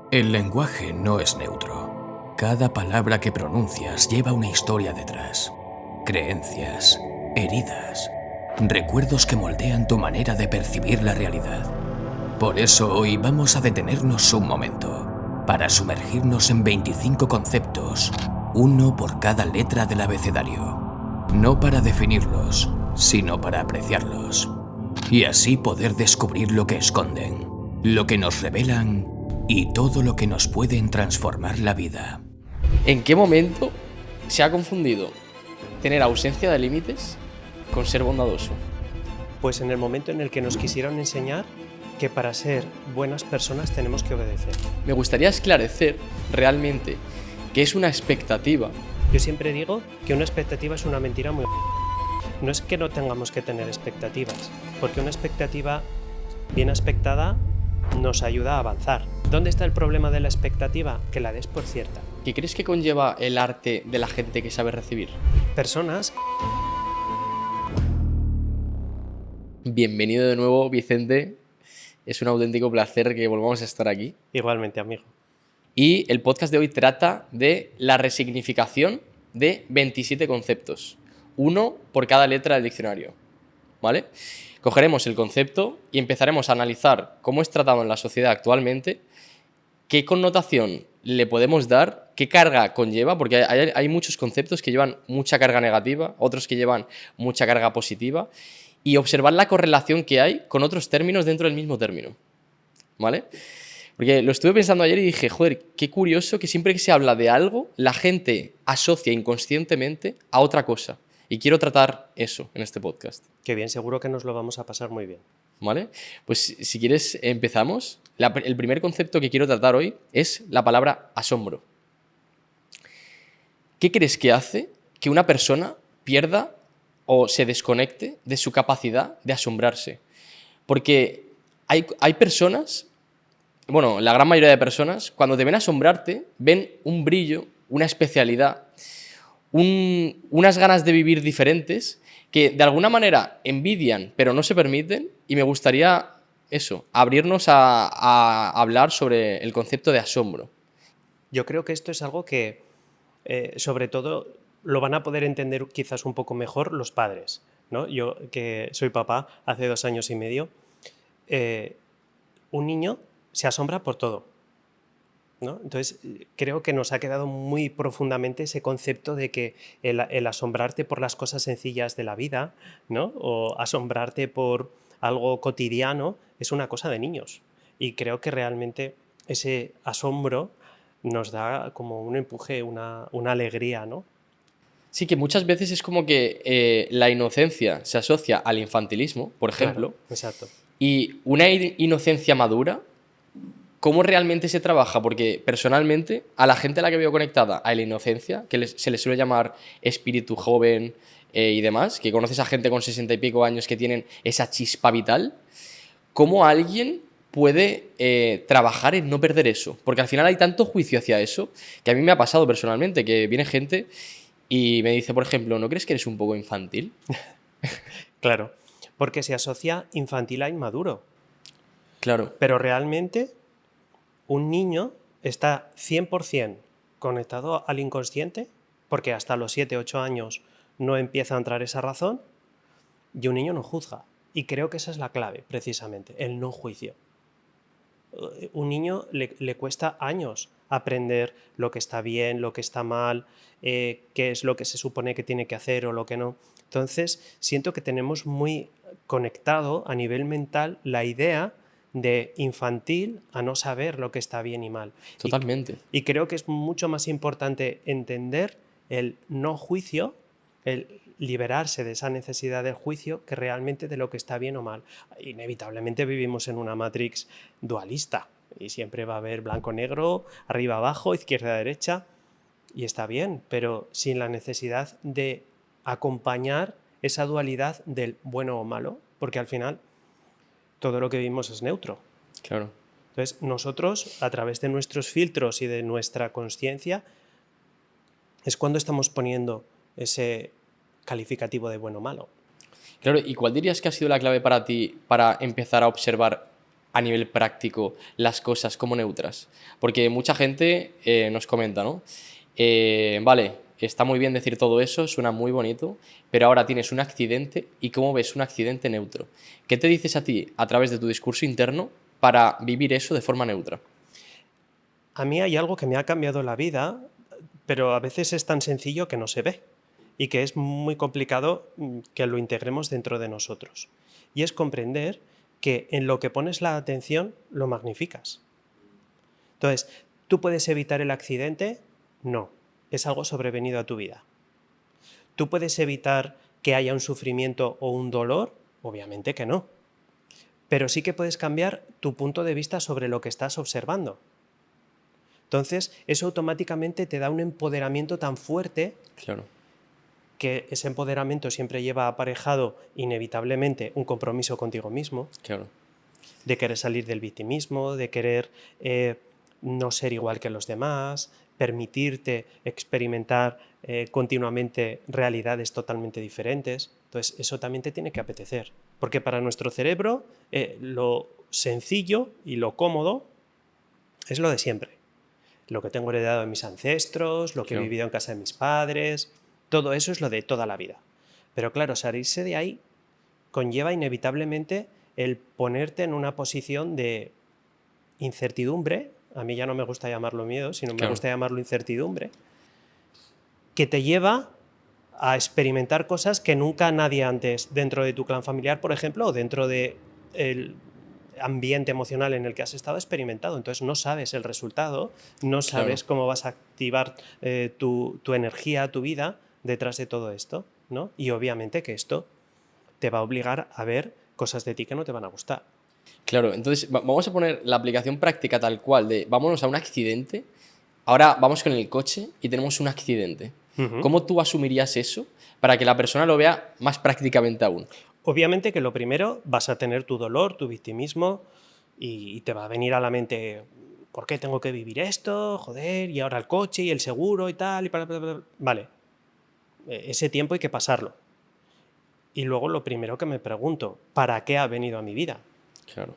El lenguaje no es neutro. Cada palabra que pronuncias lleva una historia detrás. Creencias, heridas, recuerdos que moldean tu manera de percibir la realidad. Por eso hoy vamos a detenernos un momento para sumergirnos en 25 conceptos, uno por cada letra del abecedario. No para definirlos, sino para apreciarlos. Y así poder descubrir lo que esconden, lo que nos revelan y todo lo que nos pueden transformar la vida. ¿En qué momento se ha confundido tener ausencia de límites con ser bondadoso? Pues en el momento en el que nos quisieron enseñar que para ser buenas personas tenemos que obedecer. Me gustaría esclarecer realmente qué es una expectativa. Yo siempre digo que una expectativa es una mentira muy... No es que no tengamos que tener expectativas, porque una expectativa bien aspectada nos ayuda a avanzar. ¿Dónde está el problema de la expectativa? Que la des por cierta. ¿Qué crees que conlleva el arte de la gente que sabe recibir? Personas... Bienvenido de nuevo, Vicente. Es un auténtico placer que volvamos a estar aquí. Igualmente, amigo. Y el podcast de hoy trata de la resignificación de 27 conceptos, uno por cada letra del diccionario, ¿vale? Cogeremos el concepto y empezaremos a analizar cómo es tratado en la sociedad actualmente, qué connotación le podemos dar, qué carga conlleva, porque hay muchos conceptos que llevan mucha carga negativa, otros que llevan mucha carga positiva, y observar la correlación que hay con otros términos dentro del mismo término, ¿vale? Porque lo estuve pensando ayer y dije, joder, qué curioso que siempre que se habla de algo, la gente asocia inconscientemente a otra cosa. Y quiero tratar eso en este podcast. Qué bien, seguro que nos lo vamos a pasar muy bien. ¿Vale? Pues si quieres empezamos. El primer concepto que quiero tratar hoy es la palabra asombro. ¿Qué crees que hace que una persona pierda o se desconecte de su capacidad de asombrarse? Porque hay personas... Bueno, la gran mayoría de personas, cuando te ven asombrarte, ven un brillo, una especialidad, unas ganas de vivir diferentes que de alguna manera envidian, pero no se permiten. Y me gustaría abrirnos a hablar sobre el concepto de asombro. Yo creo que esto es algo que, sobre todo, lo van a poder entender quizás un poco mejor los padres, ¿no? Yo, que soy papá hace 2 años y medio, un niño se asombra por todo, ¿no? Entonces, creo que nos ha quedado muy profundamente ese concepto de que el asombrarte por las cosas sencillas de la vida, ¿no? O asombrarte por algo cotidiano es una cosa de niños. Y creo que realmente ese asombro nos da como un empuje, una alegría, ¿no? Sí, que muchas veces es como que la inocencia se asocia al infantilismo, por ejemplo. Claro, exacto. Y una inocencia madura, ¿cómo realmente se trabaja? Porque personalmente, a la gente a la que veo conectada a la inocencia, que se le suele llamar espíritu joven y demás, que conoces a gente con 60 y pico años que tienen esa chispa vital, ¿cómo alguien puede trabajar en no perder eso? Porque al final hay tanto juicio hacia eso, que a mí me ha pasado personalmente, que viene gente y me dice, por ejemplo, ¿no crees que eres un poco infantil? Claro, porque se asocia infantil a inmaduro. Claro. Pero realmente un niño está 100% conectado al inconsciente, porque hasta los 7, 8 años no empieza a entrar esa razón, y un niño no juzga. Y creo que esa es la clave, precisamente, el no juicio. Un niño le cuesta años aprender lo que está bien, lo que está mal, qué es lo que se supone que tiene que hacer o lo que no. Entonces, siento que tenemos muy conectado a nivel mental la idea de infantil a no saber lo que está bien y mal. Totalmente. Y creo que es mucho más importante entender el no juicio, el liberarse de esa necesidad del juicio, que realmente de lo que está bien o mal. Inevitablemente vivimos en una matrix dualista y siempre va a haber blanco-negro, arriba-abajo, izquierda-derecha, y está bien, pero sin la necesidad de acompañar esa dualidad del bueno o malo, porque al final todo lo que vivimos es neutro. Claro. Entonces, nosotros, a través de nuestros filtros y de nuestra consciencia, es cuando estamos poniendo ese calificativo de bueno o malo. Claro, ¿y cuál dirías que ha sido la clave para ti para empezar a observar a nivel práctico las cosas como neutras? Porque mucha gente nos comenta, ¿no? Vale, está muy bien decir todo eso, suena muy bonito, pero ahora tienes un accidente y ¿cómo ves un accidente neutro? ¿Qué te dices a ti a través de tu discurso interno para vivir eso de forma neutra? A mí hay algo que me ha cambiado la vida, pero a veces es tan sencillo que no se ve y que es muy complicado que lo integremos dentro de nosotros. Y es comprender que en lo que pones la atención lo magnificas. Entonces, ¿tú puedes evitar el accidente? No, es algo sobrevenido a tu vida. ¿Tú puedes evitar que haya un sufrimiento o un dolor? Obviamente que no. Pero sí que puedes cambiar tu punto de vista sobre lo que estás observando. Entonces, eso automáticamente te da un empoderamiento tan fuerte Claro. que ese empoderamiento siempre lleva aparejado inevitablemente un compromiso contigo mismo, Claro. de querer salir del victimismo, de querer no ser igual que los demás, permitirte experimentar continuamente realidades totalmente diferentes. Entonces, eso también te tiene que apetecer, porque para nuestro cerebro lo sencillo y lo cómodo es lo de siempre. Lo que tengo heredado de mis ancestros, lo que he Claro. vivido en casa de mis padres, todo eso es lo de toda la vida. Pero claro, salirse de ahí conlleva inevitablemente el ponerte en una posición de incertidumbre, a mí ya no me gusta llamarlo miedo, sino me Claro. gusta llamarlo incertidumbre, que te lleva a experimentar cosas que nunca nadie antes dentro de tu clan familiar, por ejemplo, o dentro del ambiente emocional en el que has estado experimentado. Entonces no sabes el resultado, no sabes Claro. cómo vas a activar tu energía, tu vida detrás de todo esto, ¿no? Y obviamente que esto te va a obligar a ver cosas de ti que no te van a gustar. Claro, entonces vamos a poner la aplicación práctica tal cual de vámonos a un accidente. Ahora vamos con el coche y tenemos un accidente. Ujú. ¿Cómo tú asumirías eso para que la persona lo vea más prácticamente aún? Obviamente que lo primero vas a tener tu dolor, tu victimismo y te va a venir a la mente, ¿por qué tengo que vivir esto? Joder, y ahora el coche y el seguro y tal. Y Vale, ese tiempo hay que pasarlo. Y luego lo primero que me pregunto, ¿para qué ha venido a mi vida? Claro.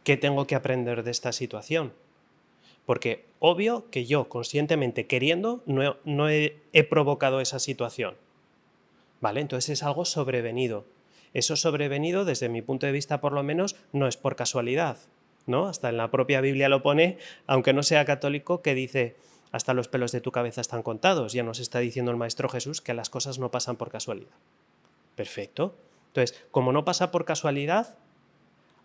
¿Qué tengo que aprender de esta situación? Porque obvio que yo, conscientemente queriendo, no he provocado esa situación. ¿Vale? Entonces es algo sobrevenido. Eso sobrevenido, desde mi punto de vista por lo menos, no es por casualidad, ¿no? Hasta en la propia Biblia lo pone, aunque no sea católico, que dice, hasta los pelos de tu cabeza están contados. Ya nos está diciendo el Maestro Jesús que las cosas no pasan por casualidad. Perfecto. Entonces, como no pasa por casualidad,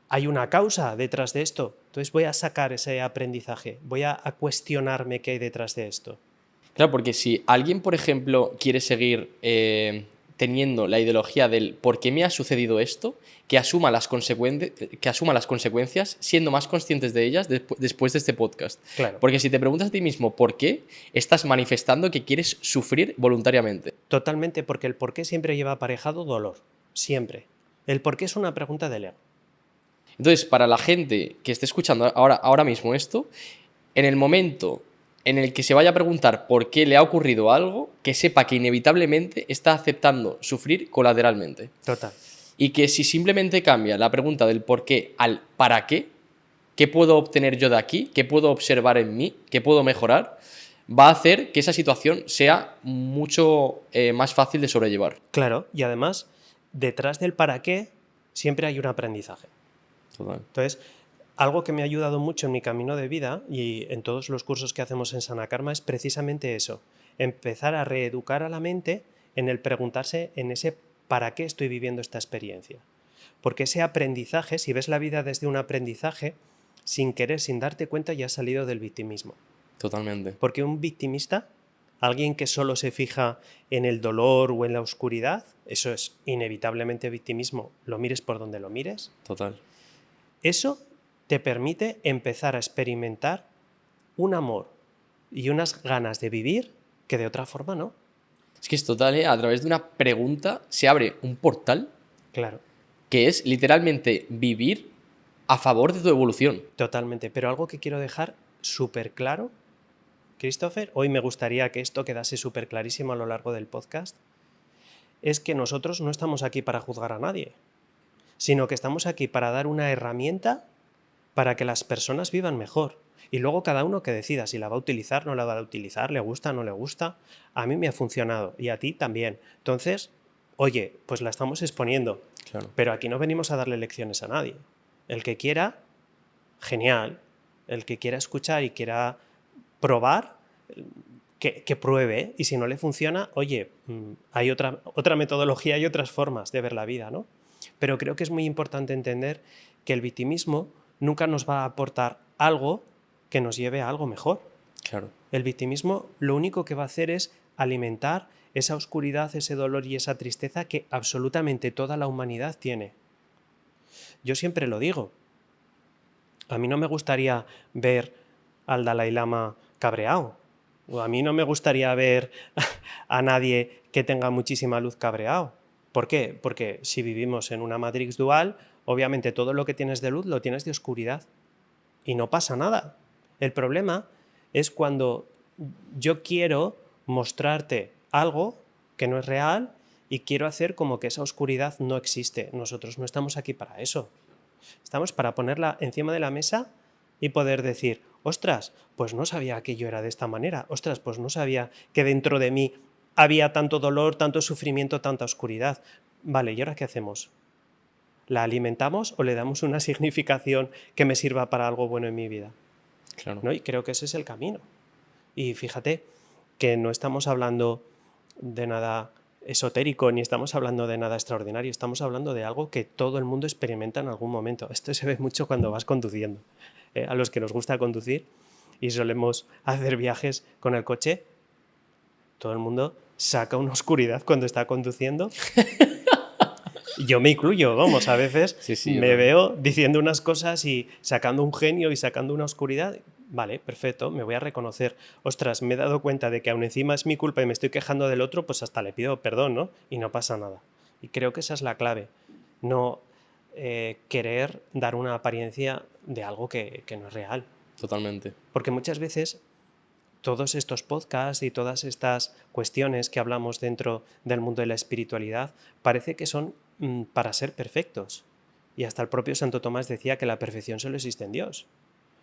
hay una causa detrás de esto. Entonces voy a sacar ese aprendizaje, voy a cuestionarme qué hay detrás de esto. Claro, porque si alguien, por ejemplo, quiere seguir teniendo la ideología del por qué me ha sucedido esto, que asuma las consecuencias siendo más conscientes de ellas después de este podcast. Claro. Porque si te preguntas a ti mismo por qué, estás manifestando que quieres sufrir voluntariamente. Totalmente, porque el por qué siempre lleva aparejado dolor. Siempre. El por qué es una pregunta del ego. Entonces, para la gente que esté escuchando ahora mismo esto, en el momento en el que se vaya a preguntar por qué le ha ocurrido algo, que sepa que inevitablemente está aceptando sufrir colateralmente. Total. Y que si simplemente cambia la pregunta del por qué al para qué puedo obtener yo de aquí, qué puedo observar en mí, qué puedo mejorar, va a hacer que esa situación sea mucho más fácil de sobrellevar. Claro, y además, detrás del para qué siempre hay un aprendizaje. Total. Entonces, algo que me ha ayudado mucho en mi camino de vida y en todos los cursos que hacemos en Sana Karma es precisamente eso, empezar a reeducar a la mente en el preguntarse en ese para qué estoy viviendo esta experiencia. Porque ese aprendizaje, si ves la vida desde un aprendizaje, sin querer, sin darte cuenta, ya has salido del victimismo. Totalmente. Porque un victimista, alguien que solo se fija en el dolor o en la oscuridad, eso es inevitablemente victimismo, lo mires por donde lo mires. Total. Eso te permite empezar a experimentar un amor y unas ganas de vivir que de otra forma no. Es que es total, ¿eh? A través de una pregunta se abre un portal Claro, que es literalmente vivir a favor de tu evolución. totalmente. Pero algo que quiero dejar súper claro, Christopher, hoy me gustaría que esto quedase súper clarísimo a lo largo del podcast, es que nosotros no estamos aquí para juzgar a nadie, sino que estamos aquí para dar una herramienta para que las personas vivan mejor. Y luego cada uno que decida si la va a utilizar, no la va a utilizar, le gusta, no le gusta. A mí me ha funcionado y a ti también. Entonces, oye, pues la estamos exponiendo. Claro. Pero aquí no venimos a darle lecciones a nadie. El que quiera, genial. El que quiera escuchar y quiera probar, que pruebe. Y si no le funciona, oye, hay otra metodología y otras formas de ver la vida, ¿no? Pero creo que es muy importante entender que el victimismo nunca nos va a aportar algo que nos lleve a algo mejor. Claro. El victimismo lo único que va a hacer es alimentar esa oscuridad, ese dolor y esa tristeza que absolutamente toda la humanidad tiene. Yo siempre lo digo. A mí no me gustaría ver al Dalai Lama cabreado. O a mí no me gustaría ver a nadie que tenga muchísima luz cabreado. ¿Por qué? Porque si vivimos en una Matrix dual, obviamente todo lo que tienes de luz lo tienes de oscuridad. Y no pasa nada. El problema es cuando yo quiero mostrarte algo que no es real y quiero hacer como que esa oscuridad no existe. Nosotros no estamos aquí para eso. Estamos para ponerla encima de la mesa y poder decir, ostras, pues no sabía que yo era de esta manera. Ostras, pues no sabía que dentro de mí había tanto dolor, tanto sufrimiento, tanta oscuridad. Vale, ¿y ahora qué hacemos? ¿La alimentamos o le damos una significación que me sirva para algo bueno en mi vida? Claro. ¿No? Y creo que ese es el camino. Y fíjate que no estamos hablando de nada esotérico ni estamos hablando de nada extraordinario, estamos hablando de algo que todo el mundo experimenta en algún momento. Esto se ve mucho cuando vas conduciendo. A los que nos gusta conducir y solemos hacer viajes con el coche, todo el mundo saca una oscuridad cuando está conduciendo. Yo me incluyo, vamos, a veces Sí, me veo diciendo unas cosas y sacando un genio y sacando una oscuridad. Vale, perfecto, me voy a reconocer. Ostras, me he dado cuenta de que aún encima es mi culpa y me estoy quejando del otro, pues hasta le pido perdón, ¿no? Y no pasa nada. Y creo que esa es la clave. No querer dar una apariencia de algo que no es real. Totalmente. Porque muchas veces todos estos podcasts y todas estas cuestiones que hablamos dentro del mundo de la espiritualidad parece que son para ser perfectos. Y hasta el propio Santo Tomás decía que la perfección solo existe en Dios.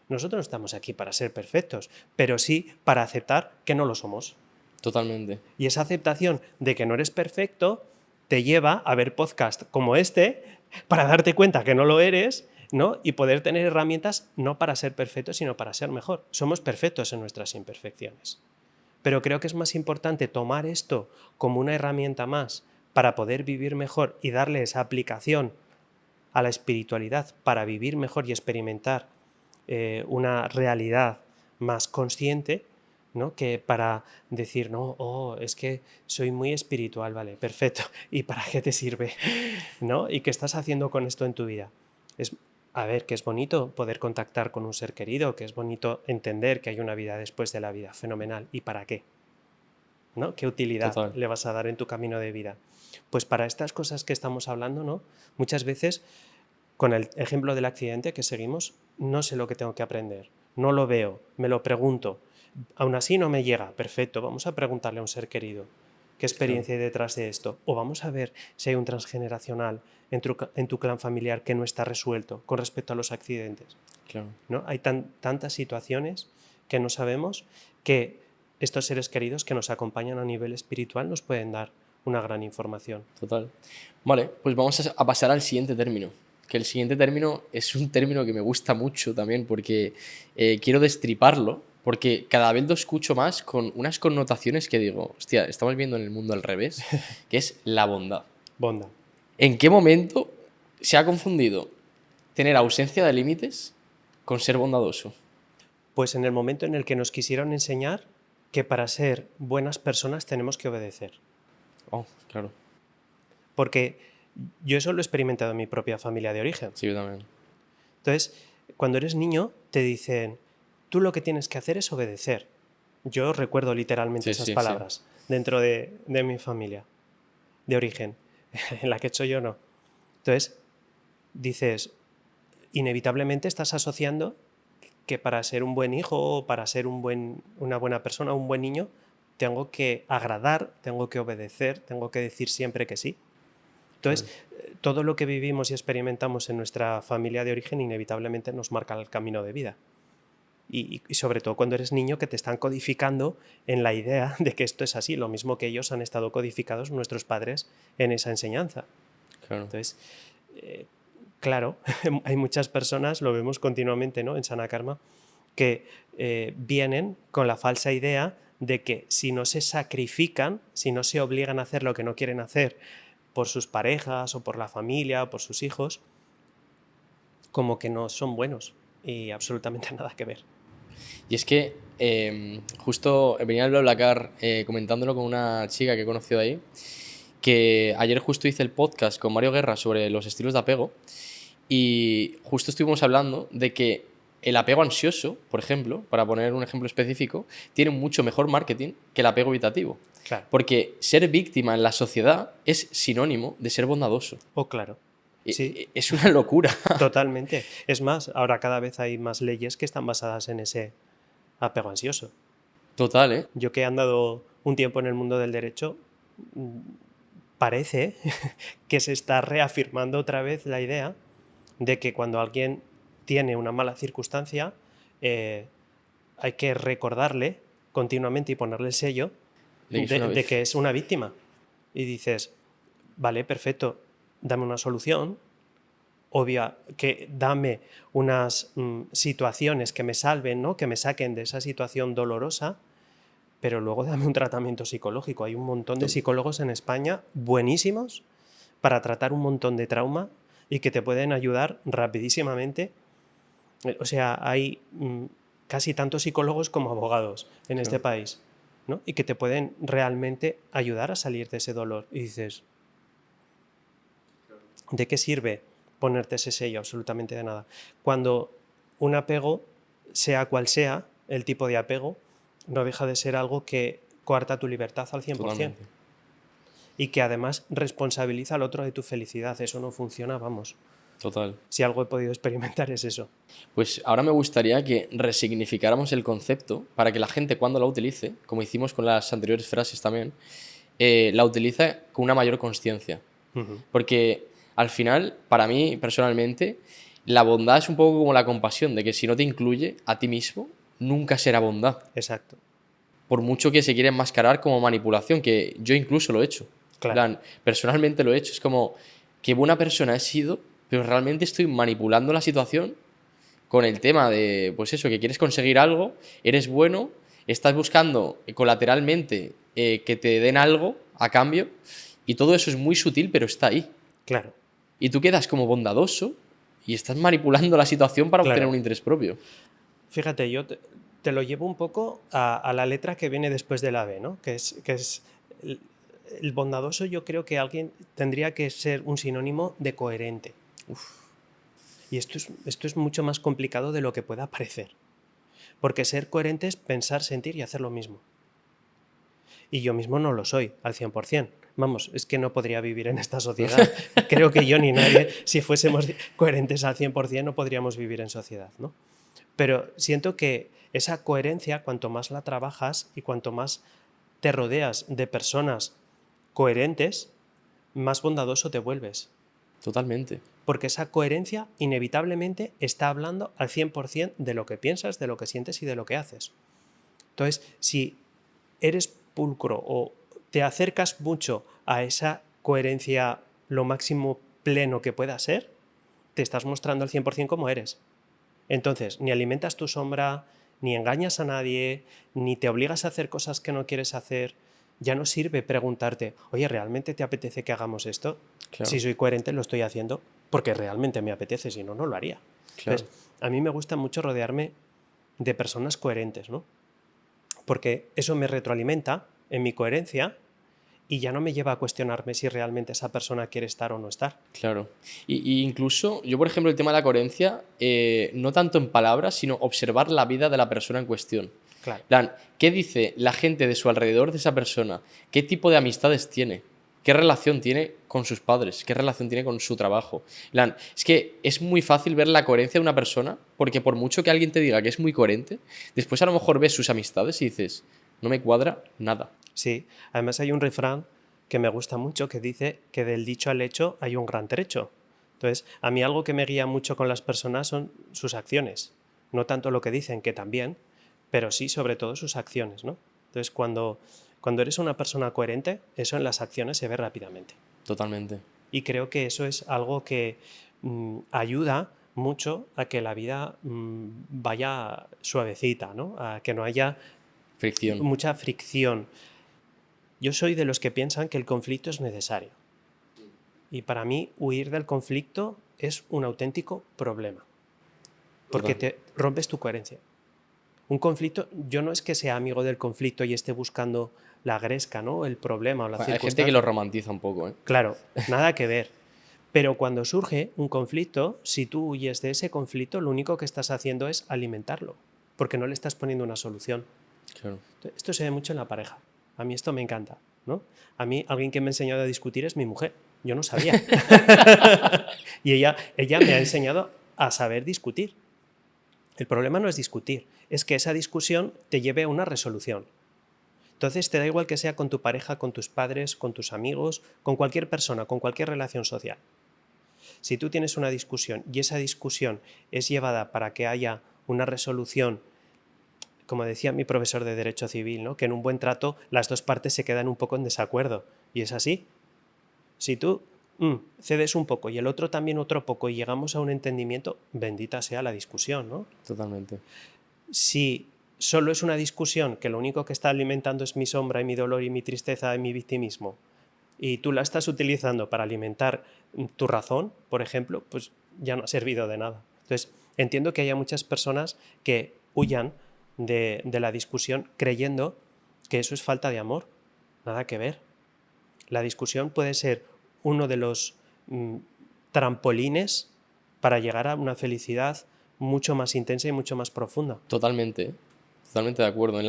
Nosotros no estamos aquí para ser perfectos, pero sí para aceptar que no lo somos. Totalmente. Y esa aceptación de que no eres perfecto te lleva a ver podcasts como este para darte cuenta que no lo eres, ¿no? Y poder tener herramientas no para ser perfectos, sino para ser mejor. Somos perfectos en nuestras imperfecciones. Pero creo que es más importante tomar esto como una herramienta más para poder vivir mejor y darle esa aplicación a la espiritualidad para vivir mejor y experimentar una realidad más consciente, ¿no? Que para decir, no, es que soy muy espiritual, vale, perfecto. ¿Y para qué te sirve? ¿No? ¿Y qué estás haciendo con esto en tu vida? A ver, que es bonito poder contactar con un ser querido, que es bonito entender que hay una vida después de la vida, fenomenal. ¿Y para qué? ¿No? ¿Qué utilidad le vas a dar en tu camino de vida? Pues para estas cosas que estamos hablando, ¿no? Muchas veces, con el ejemplo del accidente que seguimos, no sé lo que tengo que aprender, no lo veo, me lo pregunto, aún así no me llega, perfecto, vamos a preguntarle a un ser querido qué experiencia hay detrás de esto, o vamos a ver si hay un transgeneracional en tu clan familiar que no está resuelto con respecto a los accidentes. Claro. ¿No? Hay tantas situaciones que no sabemos que estos seres queridos que nos acompañan a nivel espiritual nos pueden dar una gran información. Total. Vale, pues vamos a pasar al siguiente término. Que el siguiente término es un término que me gusta mucho también porque quiero destriparlo, porque cada vez lo escucho más con unas connotaciones que digo, hostia, estamos viendo en el mundo al revés, que es la bondad. Bondad. ¿En qué momento se ha confundido tener ausencia de límites con ser bondadoso? Pues en el momento en el que nos quisieron enseñar que para ser buenas personas tenemos que obedecer. Oh, claro. Porque yo eso lo he experimentado en mi propia familia de origen. Sí, yo también. Entonces, cuando eres niño, te dicen, tú lo que tienes que hacer es obedecer. Yo recuerdo literalmente esas palabras dentro de mi familia de origen, en la que he hecho yo no. Entonces, dices, inevitablemente estás asociando que para ser un buen hijo o para ser una buena persona, un buen niño, tengo que agradar, tengo que obedecer, tengo que decir siempre que sí. Entonces, todo lo que vivimos y experimentamos en nuestra familia de origen inevitablemente nos marca el camino de vida. Y sobre todo cuando eres niño, que te están codificando en la idea de que esto es así, lo mismo que ellos han estado codificados, nuestros padres, en esa enseñanza. Claro. Entonces, claro, hay muchas personas, lo vemos continuamente, ¿no?, en Sanakarma, que vienen con la falsa idea de que si no se sacrifican, si no se obligan a hacer lo que no quieren hacer por sus parejas o por la familia o por sus hijos, como que no son buenos, y absolutamente nada que ver. Y es que justo venía al BlaBlaCar comentándolo con una chica que he conocido ahí, que ayer justo hice el podcast con Mario Guerra sobre los estilos de apego, y justo estuvimos hablando de que el apego ansioso, por ejemplo, para poner un ejemplo específico, tiene mucho mejor marketing que el apego evitativo. Claro. Porque ser víctima en la sociedad es sinónimo de ser bondadoso. Claro. Sí. Es una locura. Totalmente. Es más, ahora cada vez hay más leyes que están basadas en ese apego ansioso. Total, ¿eh? Yo que he andado un tiempo en el mundo del derecho, parece que se está reafirmando otra vez la idea de que cuando alguien tiene una mala circunstancia, hay que recordarle continuamente y ponerle el sello de que es una víctima. Y dices, vale, perfecto, dame una solución, obvia, que dame unas situaciones que me salven, ¿no?, que me saquen de esa situación dolorosa, pero luego dame un tratamiento psicológico. Hay un montón de psicólogos en España buenísimos para tratar un montón de trauma y que te pueden ayudar rapidísimamente. O sea, hay casi tantos psicólogos como abogados en este país, ¿no?, y que te pueden realmente ayudar a salir de ese dolor. Y dices, ¿de qué sirve ponerte ese sello? Absolutamente de nada. Cuando un apego, sea cual sea el tipo de apego, no deja de ser algo que coarta tu libertad al 100%. Totalmente. Y que además responsabiliza al otro de tu felicidad. Eso no funciona, vamos. Total. Si algo he podido experimentar es eso. Pues ahora me gustaría que resignificáramos el concepto para que la gente, cuando la utilice, como hicimos con las anteriores frases también, la utilice con una mayor consciencia. Porque al final, para mí personalmente, la bondad es un poco como la compasión, de que si no te incluye a ti mismo, nunca será bondad. Exacto. Por mucho que se quiera enmascarar como manipulación, que yo incluso lo he hecho. Claro. Plan, personalmente lo he hecho. Es como, qué buena persona he sido, pero realmente estoy manipulando la situación con el tema de, pues eso, que quieres conseguir algo, eres bueno, estás buscando colateralmente que te den algo a cambio, y todo eso es muy sutil, pero está ahí. Claro. Y tú quedas como bondadoso y estás manipulando la situación para obtener un interés propio. Fíjate, yo te lo llevo un poco a la letra que viene después de la B, ¿no? Que es el bondadoso. Yo creo que alguien tendría que ser un sinónimo de coherente. Y esto es mucho más complicado de lo que pueda parecer. Porque ser coherente es pensar, sentir y hacer lo mismo. Y yo mismo no lo soy al 100%. Vamos, es que no podría vivir en esta sociedad. Creo que yo ni nadie, si fuésemos coherentes al 100%, no podríamos vivir en sociedad, ¿no? Pero siento que esa coherencia, cuanto más la trabajas y cuanto más te rodeas de personas coherentes, más bondadoso te vuelves. Totalmente. Porque esa coherencia inevitablemente está hablando al 100% de lo que piensas, de lo que sientes y de lo que haces. Entonces, si eres pulcro o te acercas mucho a esa coherencia lo máximo pleno que pueda ser, te estás mostrando al 100% como eres. Entonces, ni alimentas tu sombra, ni engañas a nadie, ni te obligas a hacer cosas que no quieres hacer. Ya no sirve preguntarte, oye, ¿realmente te apetece que hagamos esto? Claro. Si soy coherente, lo estoy haciendo porque realmente me apetece, si no, no lo haría. Claro. Entonces, a mí me gusta mucho rodearme de personas coherentes, ¿no? Porque eso me retroalimenta en mi coherencia y ya no me lleva a cuestionarme si realmente esa persona quiere estar o no estar. Claro. Y incluso, yo por ejemplo, el tema de la coherencia, no tanto en palabras, sino observar la vida de la persona en cuestión. Claro. Plan, ¿qué dice la gente de su alrededor de esa persona? ¿Qué tipo de amistades tiene? ¿Qué relación tiene con sus padres? ¿Qué relación tiene con su trabajo? Plan, es que es muy fácil ver la coherencia de una persona, porque por mucho que alguien te diga que es muy coherente, después a lo mejor ves sus amistades y dices, no me cuadra nada. Sí, además hay un refrán que me gusta mucho que dice que del dicho al hecho hay un gran trecho. Entonces, a mí algo que me guía mucho con las personas son sus acciones. No tanto lo que dicen, que también, pero sí sobre todo sus acciones, ¿no? Entonces, cuando eres una persona coherente, eso en las acciones se ve rápidamente. Totalmente. Y creo que eso es algo que ayuda mucho a que la vida vaya suavecita, ¿no? A que no haya Fricción. mucha fricción. Yo soy de los que piensan que el conflicto es necesario. Y para mí, huir del conflicto es un auténtico problema. Porque Total. te rompes tu coherencia. Un conflicto, yo no es que sea amigo del conflicto y esté buscando la gresca, ¿no? El problema o la Hay circunstancia. gente que lo romantiza un poco, ¿eh? Claro, nada que ver. Pero cuando surge un conflicto, si tú huyes de ese conflicto, lo único que estás haciendo es alimentarlo, porque no le estás poniendo una solución. Claro. Esto se ve mucho en la pareja. A mí esto me encanta, ¿no? A mí alguien que me ha enseñado a discutir es mi mujer. Yo no sabía. Y ella me ha enseñado a saber discutir. El problema no es discutir, es que esa discusión te lleve a una resolución. Entonces te da igual que sea con tu pareja, con tus padres, con tus amigos, con cualquier persona, con cualquier relación social. Si tú tienes una discusión y esa discusión es llevada para que haya una resolución, como decía mi profesor de Derecho Civil, ¿no? Que en un buen trato las dos partes se quedan un poco en desacuerdo. Y es así. Si tú cedes un poco y el otro también otro poco y llegamos a un entendimiento, bendita sea la discusión, ¿no? Totalmente. Si solo es una discusión que lo único que está alimentando es mi sombra y mi dolor y mi tristeza y mi victimismo, y tú la estás utilizando para alimentar tu razón, por ejemplo, pues ya no ha servido de nada. Entonces, entiendo que haya muchas personas que huyan de la discusión creyendo que eso es falta de amor. Nada que ver. La discusión puede ser uno de los trampolines para llegar a una felicidad mucho más intensa y mucho más profunda. Totalmente, ¿eh? Totalmente de acuerdo.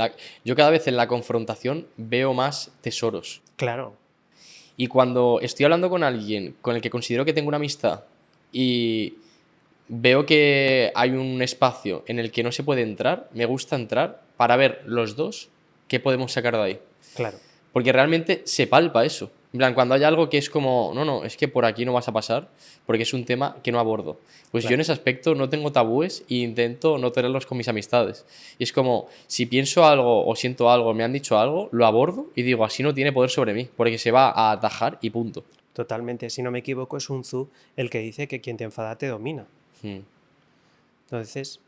Yo cada vez en la confrontación veo más tesoros. Claro. Y cuando estoy hablando con alguien con el que considero que tengo una amistad y veo que hay un espacio en el que no se puede entrar, me gusta entrar para ver los dos qué podemos sacar de ahí. Claro. Porque realmente se palpa eso. En plan, cuando hay algo que es como, no, es que por aquí no vas a pasar porque es un tema que no abordo. Pues Claro. yo en ese aspecto no tengo tabúes e intento no tenerlos con mis amistades. Y es como, si pienso algo o siento algo, me han dicho algo, lo abordo y digo, así no tiene poder sobre mí, porque se va a atajar y punto. Totalmente. Si no me equivoco, es Sun Tzu el que dice que quien te enfada te domina. Entonces,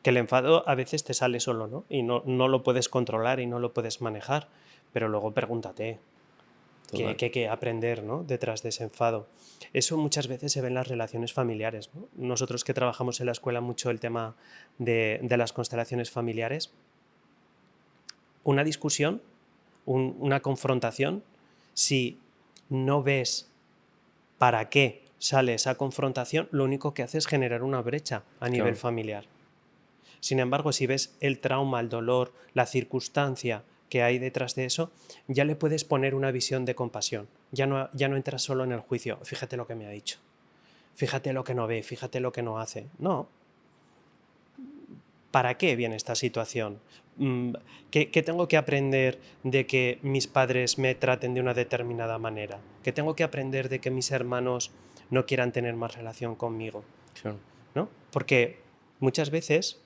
que el enfado a veces te sale solo, ¿no? Y no lo puedes controlar y no lo puedes manejar. Pero luego pregúntate qué hay que aprender, ¿no? Detrás de ese enfado. Eso muchas veces se ve en las relaciones familiares, ¿no? Nosotros que trabajamos en la escuela mucho el tema de las constelaciones familiares, una discusión, una confrontación, si no ves para qué sale esa confrontación, lo único que hace es generar una brecha a nivel familiar. Sin embargo, si ves el trauma, el dolor, la circunstancia que hay detrás de eso, ya le puedes poner una visión de compasión. Ya no entras solo en el juicio. Fíjate lo que me ha dicho. Fíjate lo que no ve, fíjate lo que no hace. No. ¿Para qué viene esta situación? ¿Qué tengo que aprender de que mis padres me traten de una determinada manera? ¿Qué tengo que aprender de que mis hermanos no quieran tener más relación conmigo? Claro. ¿No? Porque muchas veces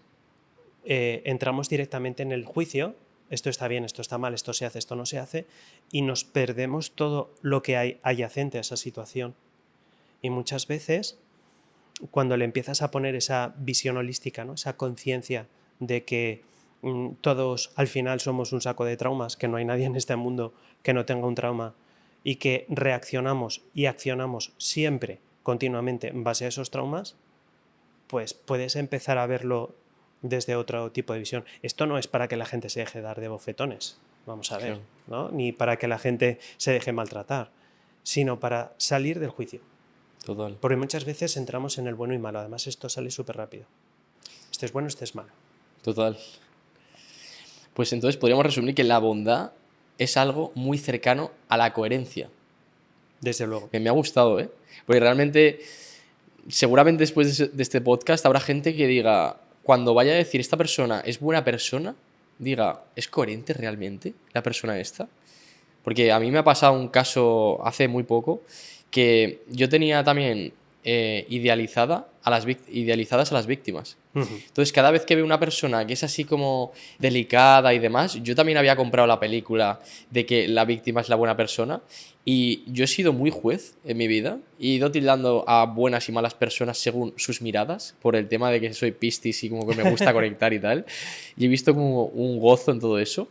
entramos directamente en el juicio, esto está bien, esto está mal, esto se hace, esto no se hace, y nos perdemos todo lo que hay adyacente a esa situación. Y muchas veces, cuando le empiezas a poner esa visión holística, ¿no? Esa conciencia de que todos al final somos un saco de traumas, que no hay nadie en este mundo que no tenga un trauma, y que reaccionamos y accionamos siempre, continuamente, en base a esos traumas, pues puedes empezar a verlo desde otro tipo de visión. Esto no es para que la gente se deje dar de bofetones, vamos a ver, Claro. ¿no? Ni para que la gente se deje maltratar, sino para salir del juicio. Total. Porque muchas veces entramos en el bueno y malo. Además, esto sale súper rápido. Este es bueno, este es malo. Total. Pues entonces podríamos resumir que la bondad es algo muy cercano a la coherencia. Desde luego. Que me ha gustado, ¿eh? Porque realmente, seguramente después de este podcast habrá gente que diga, cuando vaya a decir esta persona es buena persona, diga, ¿es coherente realmente la persona esta? Porque a mí me ha pasado un caso hace muy poco que yo tenía también idealizadas a las víctimas. Entonces, cada vez que veo una persona que es así como delicada y demás, yo también había comprado la película de que la víctima es la buena persona y yo he sido muy juez en mi vida. He ido tildando a buenas y malas personas según sus miradas, por el tema de que soy piscis y como que me gusta conectar y tal. Y he visto como un gozo en todo eso.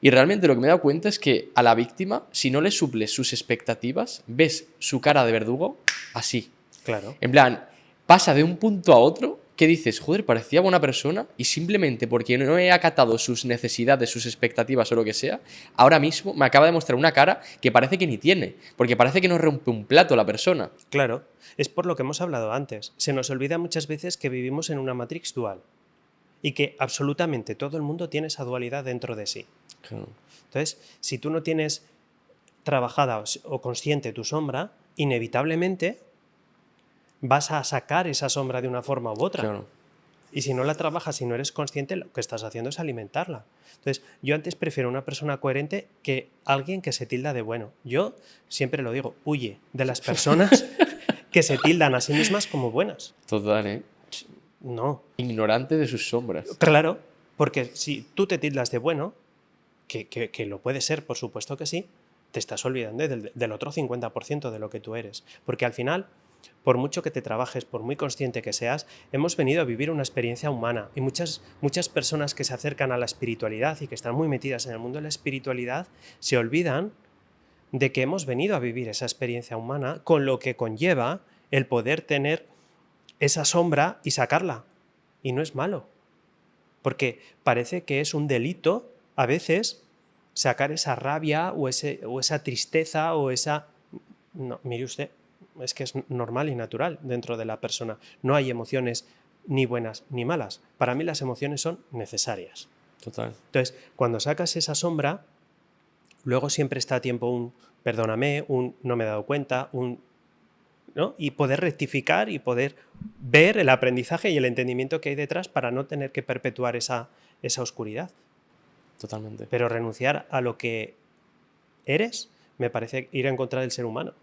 Y realmente lo que me he dado cuenta es que a la víctima, si no le suples sus expectativas, ves su cara de verdugo así. Claro. En plan, pasa de un punto a otro que dices, joder, parecía buena persona y simplemente porque no he acatado sus necesidades, sus expectativas o lo que sea, ahora mismo me acaba de mostrar una cara que parece que ni tiene, porque parece que no rompe un plato la persona. Claro, es por lo que hemos hablado antes. Se nos olvida muchas veces que vivimos en una matrix dual y que absolutamente todo el mundo tiene esa dualidad dentro de sí. Claro. Entonces, si tú no tienes trabajada o consciente tu sombra, inevitablemente vas a sacar esa sombra de una forma u otra. Claro. Y si no la trabajas, si no eres consciente, lo que estás haciendo es alimentarla. Entonces, yo antes prefiero una persona coherente que alguien que se tilda de bueno. Yo siempre lo digo, huye de las personas que se tildan a sí mismas como buenas. Total, ¿eh? No. Ignorante de sus sombras. Claro, porque si tú te tildas de bueno, que lo puede ser, por supuesto que sí, te estás olvidando del otro 50% de lo que tú eres. Porque al final, por mucho que te trabajes, por muy consciente que seas, hemos venido a vivir una experiencia humana. Y muchas personas que se acercan a la espiritualidad y que están muy metidas en el mundo de la espiritualidad, se olvidan de que hemos venido a vivir esa experiencia humana, con lo que conlleva el poder tener esa sombra y sacarla. Y no es malo. Porque parece que es un delito, a veces, sacar esa rabia o esa tristeza o esa... No, mire usted, es que es normal y natural dentro de la persona. No hay emociones ni buenas ni malas. Para mí las emociones son necesarias. Total. Entonces, cuando sacas esa sombra, luego siempre está a tiempo un perdóname, un no me he dado cuenta, ¿no? Y poder rectificar y poder ver el aprendizaje y el entendimiento que hay detrás para no tener que perpetuar esa oscuridad. Totalmente. Pero renunciar a lo que eres me parece ir en contra del ser humano.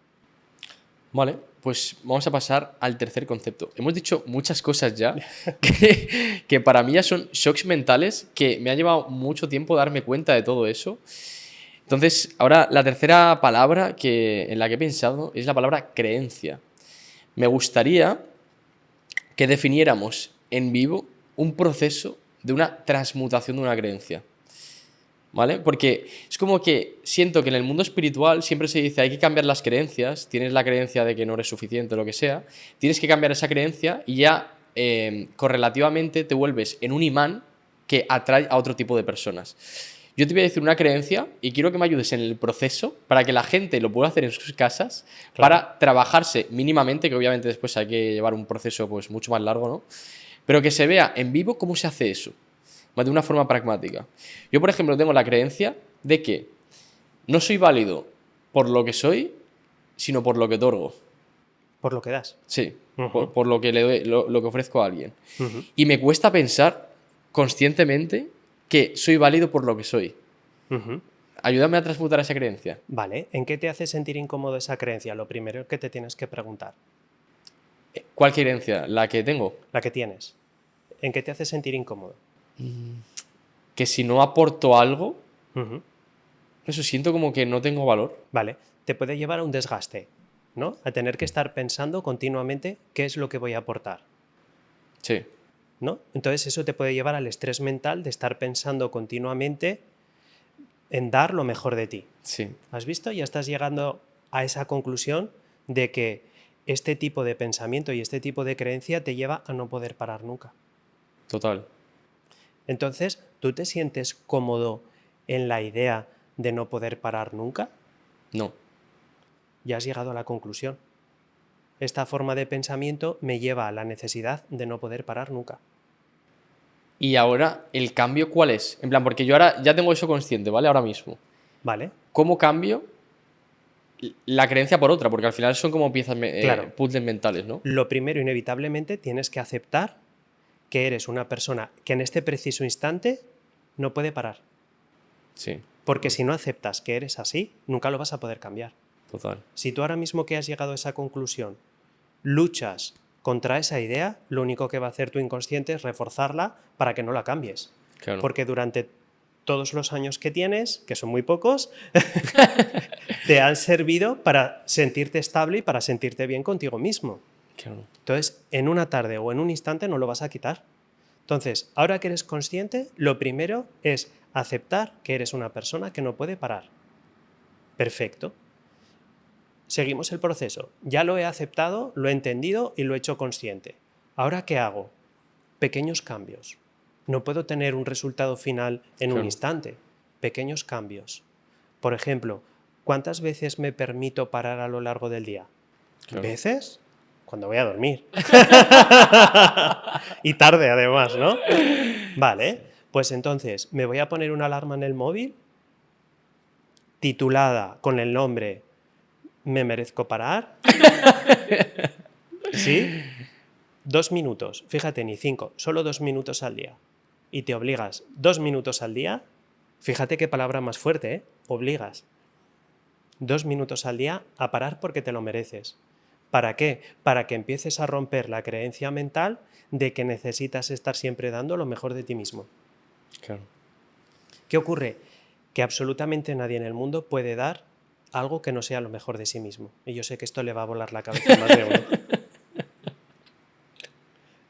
Vale, pues vamos a pasar al tercer concepto. Hemos dicho muchas cosas ya que para mí ya son shocks mentales que me ha llevado mucho tiempo darme cuenta de todo eso. Entonces, ahora la tercera palabra en la que he pensado es la palabra creencia. Me gustaría que definiéramos en vivo un proceso de una transmutación de una creencia. ¿Vale? Porque es como que siento que en el mundo espiritual siempre se dice hay que cambiar las creencias, tienes la creencia de que no eres suficiente o lo que sea, tienes que cambiar esa creencia y ya correlativamente te vuelves en un imán que atrae a otro tipo de personas. Yo te voy a decir una creencia y quiero que me ayudes en el proceso para que la gente lo pueda hacer en sus casas, claro, para trabajarse mínimamente, que obviamente después hay que llevar un proceso pues mucho más largo, ¿no? Pero que se vea en vivo cómo se hace eso, de una forma pragmática. Yo, por ejemplo, tengo la creencia de que no soy válido por lo que soy, sino por lo que otorgo. Por lo que das. Sí, por lo que le doy, lo que ofrezco a alguien. Uh-huh. Y me cuesta pensar conscientemente que soy válido por lo que soy. Uh-huh. Ayúdame a transmutar esa creencia. Vale, ¿en qué te hace sentir incómodo esa creencia? Lo primero que te tienes que preguntar. ¿Cuál creencia? ¿La que tengo? La que tienes. ¿En qué te hace sentir incómodo? Que si no aporto algo, uh-huh, eso siento como que no tengo valor. Vale, te puede llevar a un desgaste, ¿no? A tener que estar pensando continuamente qué es lo que voy a aportar. Sí. ¿No? Entonces eso te puede llevar al estrés mental de estar pensando continuamente en dar lo mejor de ti. Sí. ¿Has visto? Ya estás llegando a esa conclusión de que este tipo de pensamiento y este tipo de creencia te lleva a no poder parar nunca. Total. Entonces, ¿tú te sientes cómodo en la idea de no poder parar nunca? No. Ya has llegado a la conclusión. Esta forma de pensamiento me lleva a la necesidad de no poder parar nunca. Y ahora, ¿el cambio cuál es? En plan, porque yo ahora ya tengo eso consciente, ¿vale? Ahora mismo. ¿Vale? ¿Cómo cambio la creencia por otra? Porque al final son como piezas, Claro, puzzles mentales, ¿no? Lo primero, inevitablemente, tienes que aceptar que eres una persona que en este preciso instante no puede parar. Sí. Porque si no aceptas que eres así, nunca lo vas a poder cambiar. Total. Si tú ahora mismo que has llegado a esa conclusión luchas contra esa idea, lo único que va a hacer tu inconsciente es reforzarla para que no la cambies. Claro. Porque durante todos los años que tienes, que son muy pocos, te han servido para sentirte estable y para sentirte bien contigo mismo. Claro. Entonces, en una tarde o en un instante no lo vas a quitar. Entonces, ahora que eres consciente, lo primero es aceptar que eres una persona que no puede parar. Perfecto. Seguimos el proceso. Ya lo he aceptado, lo he entendido y lo he hecho consciente. ¿Ahora qué hago? Pequeños cambios. No puedo tener un resultado final en un instante. Pequeños cambios. Por ejemplo, ¿cuántas veces me permito parar a lo largo del día? Claro. ¿Veces? Cuando voy a dormir. Y tarde, además, ¿no? Vale, pues entonces me voy a poner una alarma en el móvil titulada con el nombre ¿Me merezco parar? ¿Sí? 2 minutos, fíjate, ni 5, solo 2 minutos al día. Y te obligas 2 minutos al día, fíjate qué palabra más fuerte, ¿eh? Obligas 2 minutos al día a parar porque te lo mereces. ¿Para qué? Para que empieces a romper la creencia mental de que necesitas estar siempre dando lo mejor de ti mismo. Claro. ¿Qué ocurre? Que absolutamente nadie en el mundo puede dar algo que no sea lo mejor de sí mismo. Y yo sé que esto le va a volar la cabeza a más de uno.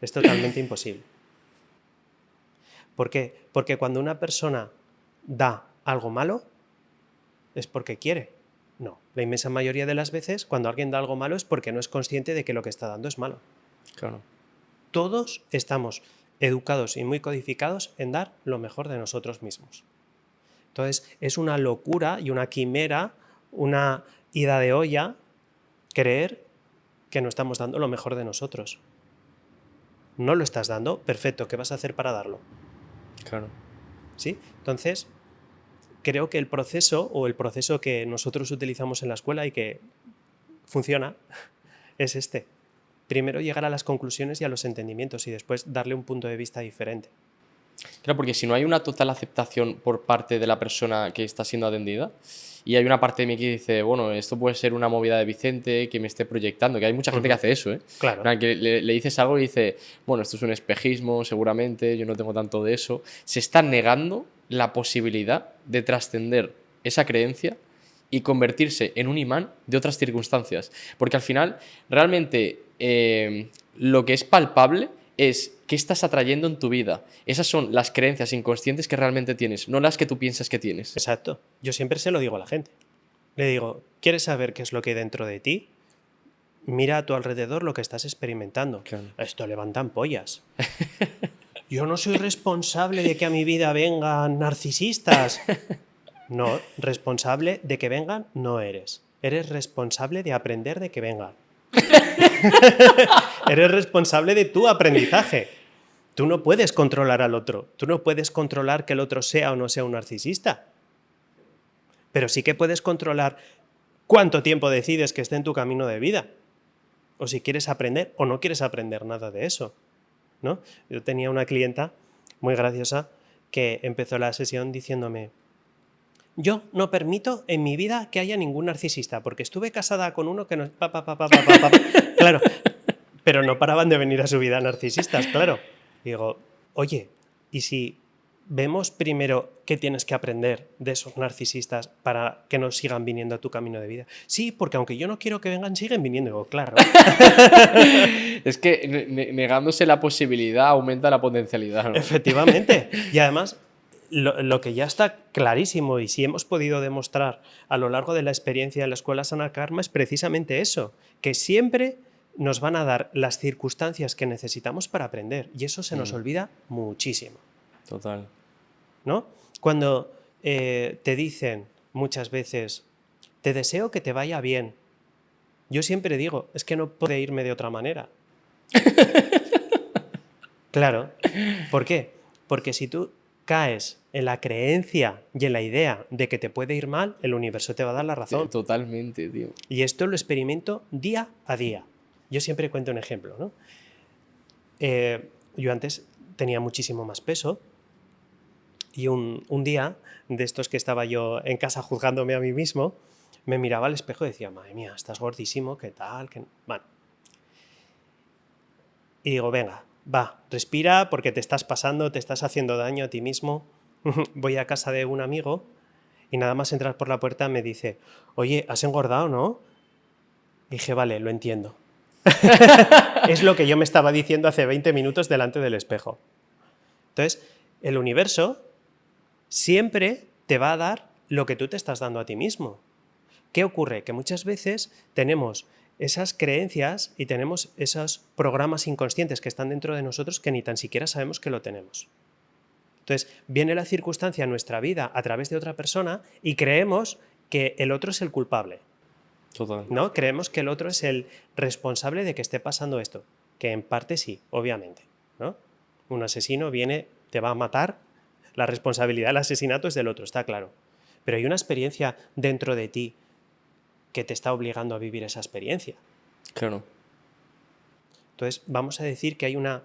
Es totalmente imposible. ¿Por qué? Porque cuando una persona da algo malo, es porque quiere. No, la inmensa mayoría de las veces, cuando alguien da algo malo es porque no es consciente de que lo que está dando es malo. Claro. Todos estamos educados y muy codificados en dar lo mejor de nosotros mismos. Entonces, es una locura y una quimera, una ida de olla, creer que no estamos dando lo mejor de nosotros. No lo estás dando, perfecto, ¿qué vas a hacer para darlo? Claro. ¿Sí? Entonces, creo que el proceso que nosotros utilizamos en la escuela y que funciona es este. Primero llegar a las conclusiones y a los entendimientos y después darle un punto de vista diferente. Claro, porque si no hay una total aceptación por parte de la persona que está siendo atendida, y hay una parte de mí que dice, bueno, esto puede ser una movida de Vicente que me esté proyectando, que hay mucha gente que hace eso, ¿eh? Claro. En plan, que le dices algo y dice, bueno, esto es un espejismo, seguramente, yo no tengo tanto de eso. Se está negando la posibilidad de trascender esa creencia y convertirse en un imán de otras circunstancias. Porque al final, realmente, lo que es palpable es qué estás atrayendo en tu vida. Esas son las creencias inconscientes que realmente tienes, no las que tú piensas que tienes. Exacto. Yo siempre se lo digo a la gente. Le digo, ¿quieres saber qué es lo que hay dentro de ti? Mira a tu alrededor lo que estás experimentando. Claro. Esto levantan pollas. Yo no soy responsable de que a mi vida vengan narcisistas. No, responsable de que vengan no eres. Eres responsable de aprender de que vengan. Eres responsable de tu aprendizaje. Tú no puedes controlar al otro. Tú no puedes controlar que el otro sea o no sea un narcisista. Pero sí que puedes controlar cuánto tiempo decides que esté en tu camino de vida. O si quieres aprender o no quieres aprender nada de eso, ¿no? Yo tenía una clienta muy graciosa que empezó la sesión diciéndome: yo no permito en mi vida que haya ningún narcisista, porque estuve casada con uno que no... Claro, pero no paraban de venir a su vida narcisistas, claro. Digo, oye, ¿y si vemos primero qué tienes que aprender de esos narcisistas para que no sigan viniendo a tu camino de vida? Sí, porque aunque yo no quiero que vengan, siguen viniendo. Digo, claro. Es que negándose la posibilidad aumenta la potencialidad, ¿no? Efectivamente. Y además, lo que ya está clarísimo y si hemos podido demostrar a lo largo de la experiencia de la Escuela Sana Karma es precisamente eso, que siempre nos van a dar las circunstancias que necesitamos para aprender y eso se nos olvida muchísimo. Total. ¿No? Cuando te dicen muchas veces, te deseo que te vaya bien, yo siempre digo, es que no puede irme de otra manera. Claro. ¿Por qué? Porque si tú caes en la creencia y en la idea de que te puede ir mal, el universo te va a dar la razón. Totalmente, tío. Y esto lo experimento día a día. Yo siempre cuento un ejemplo, ¿no? Yo antes tenía muchísimo más peso Y un día, de estos que estaba yo en casa juzgándome a mí mismo, me miraba al espejo y decía, madre mía, estás gordísimo, ¿qué tal? Bueno. Y digo, venga, va, respira porque te estás pasando, te estás haciendo daño a ti mismo. Voy a casa de un amigo y nada más entrar por la puerta me dice, oye, ¿has engordado, no? Y dije, vale, lo entiendo. Es lo que yo me estaba diciendo hace 20 minutos delante del espejo. Entonces, el universo siempre te va a dar lo que tú te estás dando a ti mismo. ¿Qué ocurre? Que muchas veces tenemos esas creencias y tenemos esos programas inconscientes que están dentro de nosotros que ni tan siquiera sabemos que lo tenemos. Entonces, viene la circunstancia en nuestra vida a través de otra persona y creemos que el otro es el culpable. Total. ¿No? Creemos que el otro es el responsable de que esté pasando esto. Que en parte sí, obviamente, ¿no? Un asesino viene, te va a matar, la responsabilidad del asesinato es del otro, está claro. Pero hay una experiencia dentro de ti que te está obligando a vivir esa experiencia. Claro. Entonces, vamos a decir que hay una,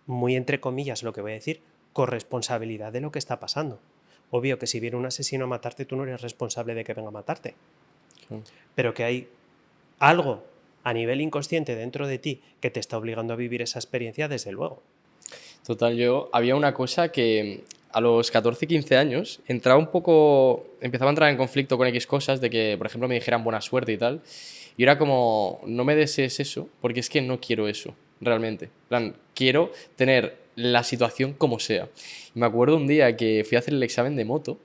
muy entre comillas lo que voy a decir, corresponsabilidad de lo que está pasando. Obvio que si viene un asesino a matarte, tú no eres responsable de que venga a matarte. Claro. Pero que hay algo a nivel inconsciente dentro de ti que te está obligando a vivir esa experiencia, desde luego. Total, yo había una cosa que a los 14, 15 años empezaba a entrar en conflicto con X cosas, de que, por ejemplo, me dijeran buena suerte y tal, y era como, no me desees eso, porque es que no quiero eso, realmente. En plan, quiero tener la situación como sea. Y me acuerdo un día que fui a hacer el examen de moto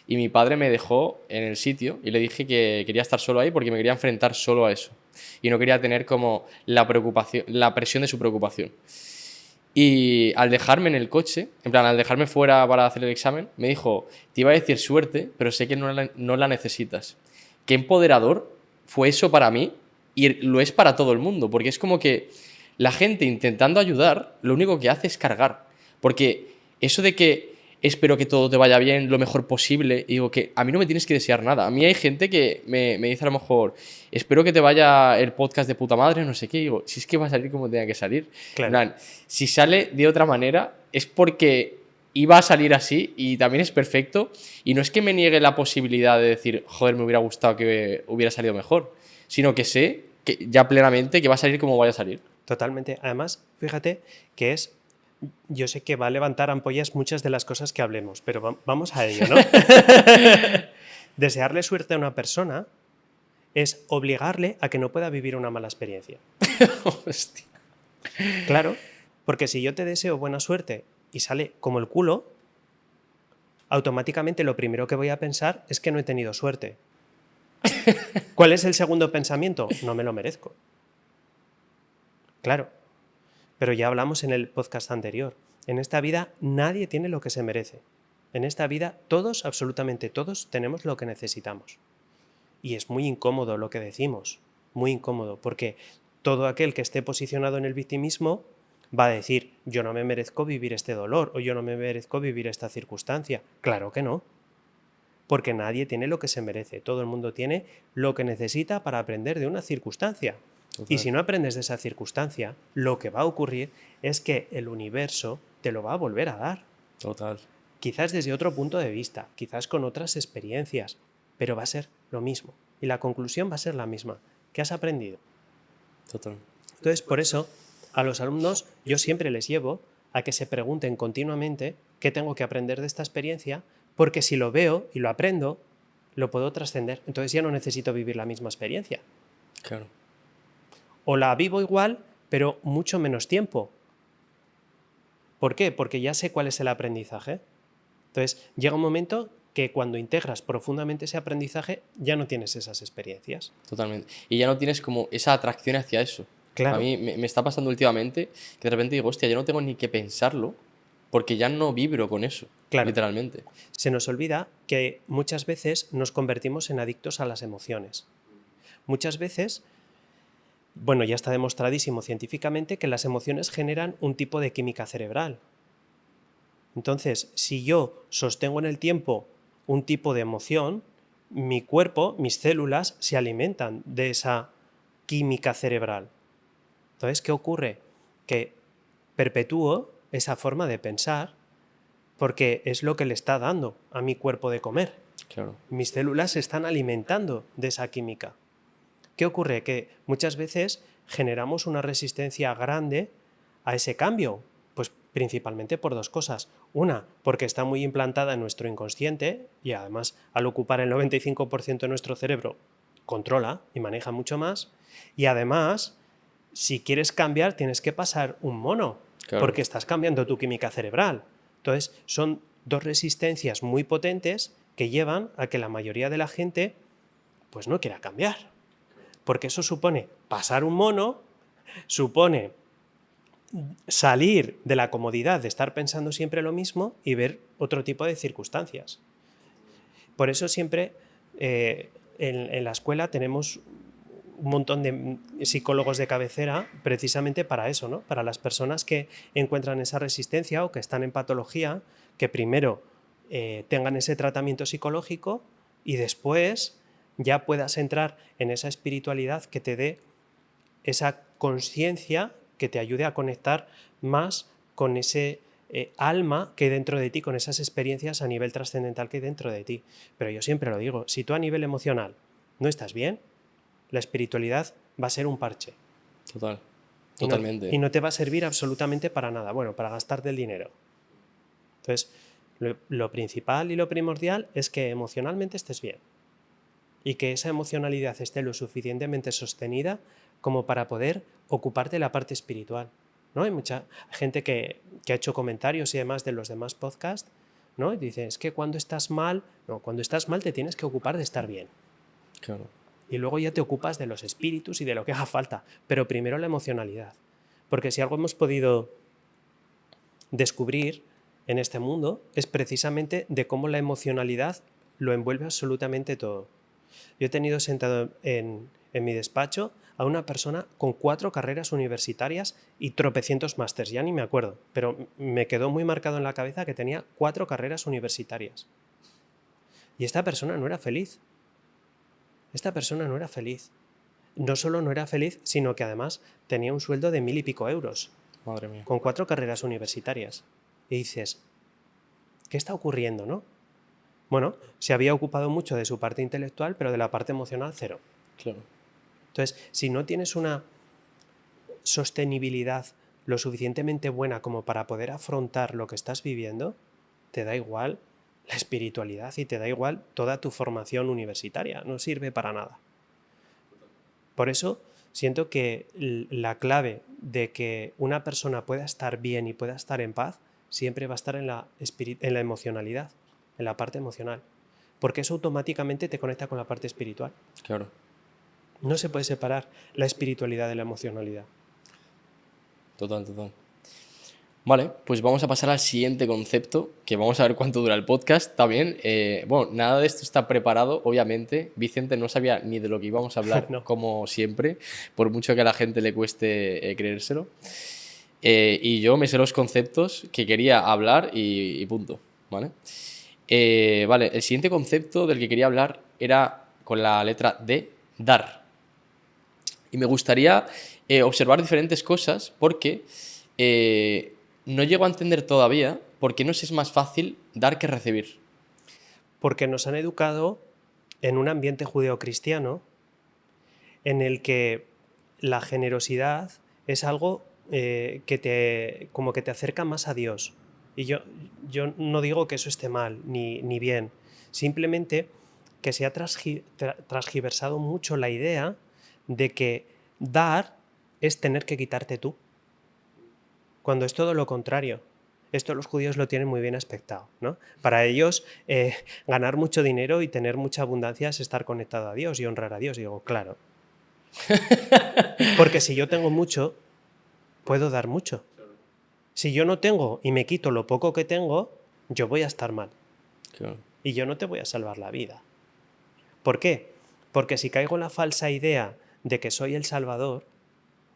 y mi padre me dejó en el sitio y le dije que quería estar solo ahí porque me quería enfrentar solo a eso. Y no quería tener como la preocupación, la presión de su preocupación. Y al dejarme en el coche, en plan, al dejarme fuera para hacer el examen, me dijo, te iba a decir suerte, pero sé que no la necesitas. Qué empoderador fue eso para mí y lo es para todo el mundo, porque es como que la gente intentando ayudar, lo único que hace es cargar. Porque eso de que espero que todo te vaya bien, lo mejor posible, y digo que a mí no me tienes que desear nada. A mí hay gente que me dice a lo mejor, espero que te vaya el podcast de puta madre, no sé qué, y digo, si es que va a salir como tenga que salir. Claro. En plan, si sale de otra manera es porque iba a salir así y también es perfecto, y no es que me niegue la posibilidad de decir, joder, me hubiera gustado que hubiera salido mejor, sino que sé que ya plenamente que va a salir como vaya a salir. Totalmente. Además, fíjate que yo sé que va a levantar ampollas muchas de las cosas que hablemos, pero vamos a ello, ¿no? Desearle suerte a una persona es obligarle a que no pueda vivir una mala experiencia. Hostia. Claro, porque si yo te deseo buena suerte y sale como el culo, automáticamente lo primero que voy a pensar es que no he tenido suerte. ¿Cuál es el segundo pensamiento? No me lo merezco. Claro, pero ya hablamos en el podcast anterior. En esta vida nadie tiene lo que se merece. En esta vida todos, absolutamente todos, tenemos lo que necesitamos. Y es muy incómodo lo que decimos, muy incómodo, porque todo aquel que esté posicionado en el victimismo va a decir, yo no me merezco vivir este dolor o yo no me merezco vivir esta circunstancia. Claro que no, porque nadie tiene lo que se merece, todo el mundo tiene lo que necesita para aprender de una circunstancia. Total. Y si no aprendes de esa circunstancia, lo que va a ocurrir es que el universo te lo va a volver a dar. Total. Quizás desde otro punto de vista, quizás con otras experiencias, pero va a ser lo mismo. Y la conclusión va a ser la misma. ¿Qué has aprendido? Total. Entonces, por eso, a los alumnos yo siempre les llevo a que se pregunten continuamente qué tengo que aprender de esta experiencia, porque si lo veo y lo aprendo, lo puedo trascender. Entonces ya no necesito vivir la misma experiencia. Claro. O la vivo igual, pero mucho menos tiempo. ¿Por qué? Porque ya sé cuál es el aprendizaje. Entonces, llega un momento que cuando integras profundamente ese aprendizaje, ya no tienes esas experiencias. Totalmente. Y ya no tienes como esa atracción hacia eso. Claro. A mí me está pasando últimamente que de repente digo, hostia, yo no tengo ni que pensarlo porque ya no vibro con eso. Claro. Literalmente. Se nos olvida que muchas veces nos convertimos en adictos a las emociones. Muchas veces, bueno, ya está demostradísimo científicamente que las emociones generan un tipo de química cerebral. Entonces, si yo sostengo en el tiempo un tipo de emoción, mi cuerpo, mis células, se alimentan de esa química cerebral. Entonces, ¿qué ocurre? Que perpetúo esa forma de pensar porque es lo que le está dando a mi cuerpo de comer. Claro. Mis células se están alimentando de esa química. ¿Qué ocurre? Que muchas veces generamos una resistencia grande a ese cambio, pues principalmente por dos cosas. Una, porque está muy implantada en nuestro inconsciente y además al ocupar el 95% de nuestro cerebro controla y maneja mucho más. Y además, si quieres cambiar tienes que pasar un mono, Claro. porque estás cambiando tu química cerebral. Entonces son dos resistencias muy potentes que llevan a que la mayoría de la gente pues no quiera cambiar. Porque eso supone pasar un mono, supone salir de la comodidad de estar pensando siempre lo mismo y ver otro tipo de circunstancias. Por eso siempre en la escuela tenemos un montón de psicólogos de cabecera precisamente para eso, ¿no? Para las personas que encuentran esa resistencia o que están en patología, que primero tengan ese tratamiento psicológico y después ya puedas entrar en esa espiritualidad que te dé esa conciencia que te ayude a conectar más con ese alma que hay dentro de ti, con esas experiencias a nivel trascendental que hay dentro de ti. Pero yo siempre lo digo, si tú a nivel emocional no estás bien, la espiritualidad va a ser un parche. Total. Totalmente. Y no te va a servir absolutamente para nada. Bueno, para gastarte el dinero. Entonces, lo principal y lo primordial es que emocionalmente estés bien. Y que esa emocionalidad esté lo suficientemente sostenida como para poder ocuparte de la parte espiritual, ¿no? Hay mucha gente que ha hecho comentarios y demás de los demás podcasts, ¿no? Y dice, es que cuando estás mal, no, cuando estás mal te tienes que ocupar de estar bien. Claro. Y luego ya te ocupas de los espíritus y de lo que haga falta, pero primero la emocionalidad. Porque si algo hemos podido descubrir en este mundo es precisamente de cómo la emocionalidad lo envuelve absolutamente todo. Yo he tenido sentado en mi despacho a una persona con 4 carreras universitarias y tropecientos másters, ya ni me acuerdo, pero me quedó muy marcado en la cabeza que tenía 4 carreras universitarias. Y esta persona no era feliz. Esta persona no era feliz. No solo no era feliz, sino que además tenía un sueldo de 1000 y pico euros. Madre mía. Con 4 carreras universitarias. Y dices, ¿qué está ocurriendo, no? Bueno, se había ocupado mucho de su parte intelectual, pero de la parte emocional, cero. Claro. Entonces, si no tienes una sostenibilidad lo suficientemente buena como para poder afrontar lo que estás viviendo, te da igual la espiritualidad y te da igual toda tu formación universitaria. No sirve para nada. Por eso siento que la clave de que una persona pueda estar bien y pueda estar en paz siempre va a estar en la emocionalidad, en la parte emocional, porque eso automáticamente te conecta con la parte espiritual. Claro. No se puede separar la espiritualidad de la emocionalidad. Total. Vale, pues vamos a pasar al siguiente concepto, que vamos a ver cuánto dura el podcast también. Bueno, nada de esto está preparado, obviamente. Vicente no sabía ni de lo que íbamos a hablar, No. como siempre, por mucho que a la gente le cueste creérselo. Y yo me sé los conceptos que quería hablar y punto, ¿vale? Vale, el siguiente concepto del que quería hablar era con la letra D, dar. Y me gustaría observar diferentes cosas porque no llego a entender todavía por qué nos es más fácil dar que recibir. Porque nos han educado en un ambiente judeocristiano en el que la generosidad es algo como que te acerca más a Dios. Y yo no digo que eso esté mal ni bien, simplemente que se ha transgiversado mucho la idea de que dar es tener que quitarte tú, cuando es todo lo contrario. Esto los judíos lo tienen muy bien aspectado, ¿no? Para ellos ganar mucho dinero y tener mucha abundancia es estar conectado a Dios y honrar a Dios. Y digo, claro. Porque si yo tengo mucho, puedo dar mucho. Si yo no tengo y me quito lo poco que tengo, yo voy a estar mal. Claro. Y yo no te voy a salvar la vida. ¿Por qué? Porque si caigo en la falsa idea de que soy el Salvador,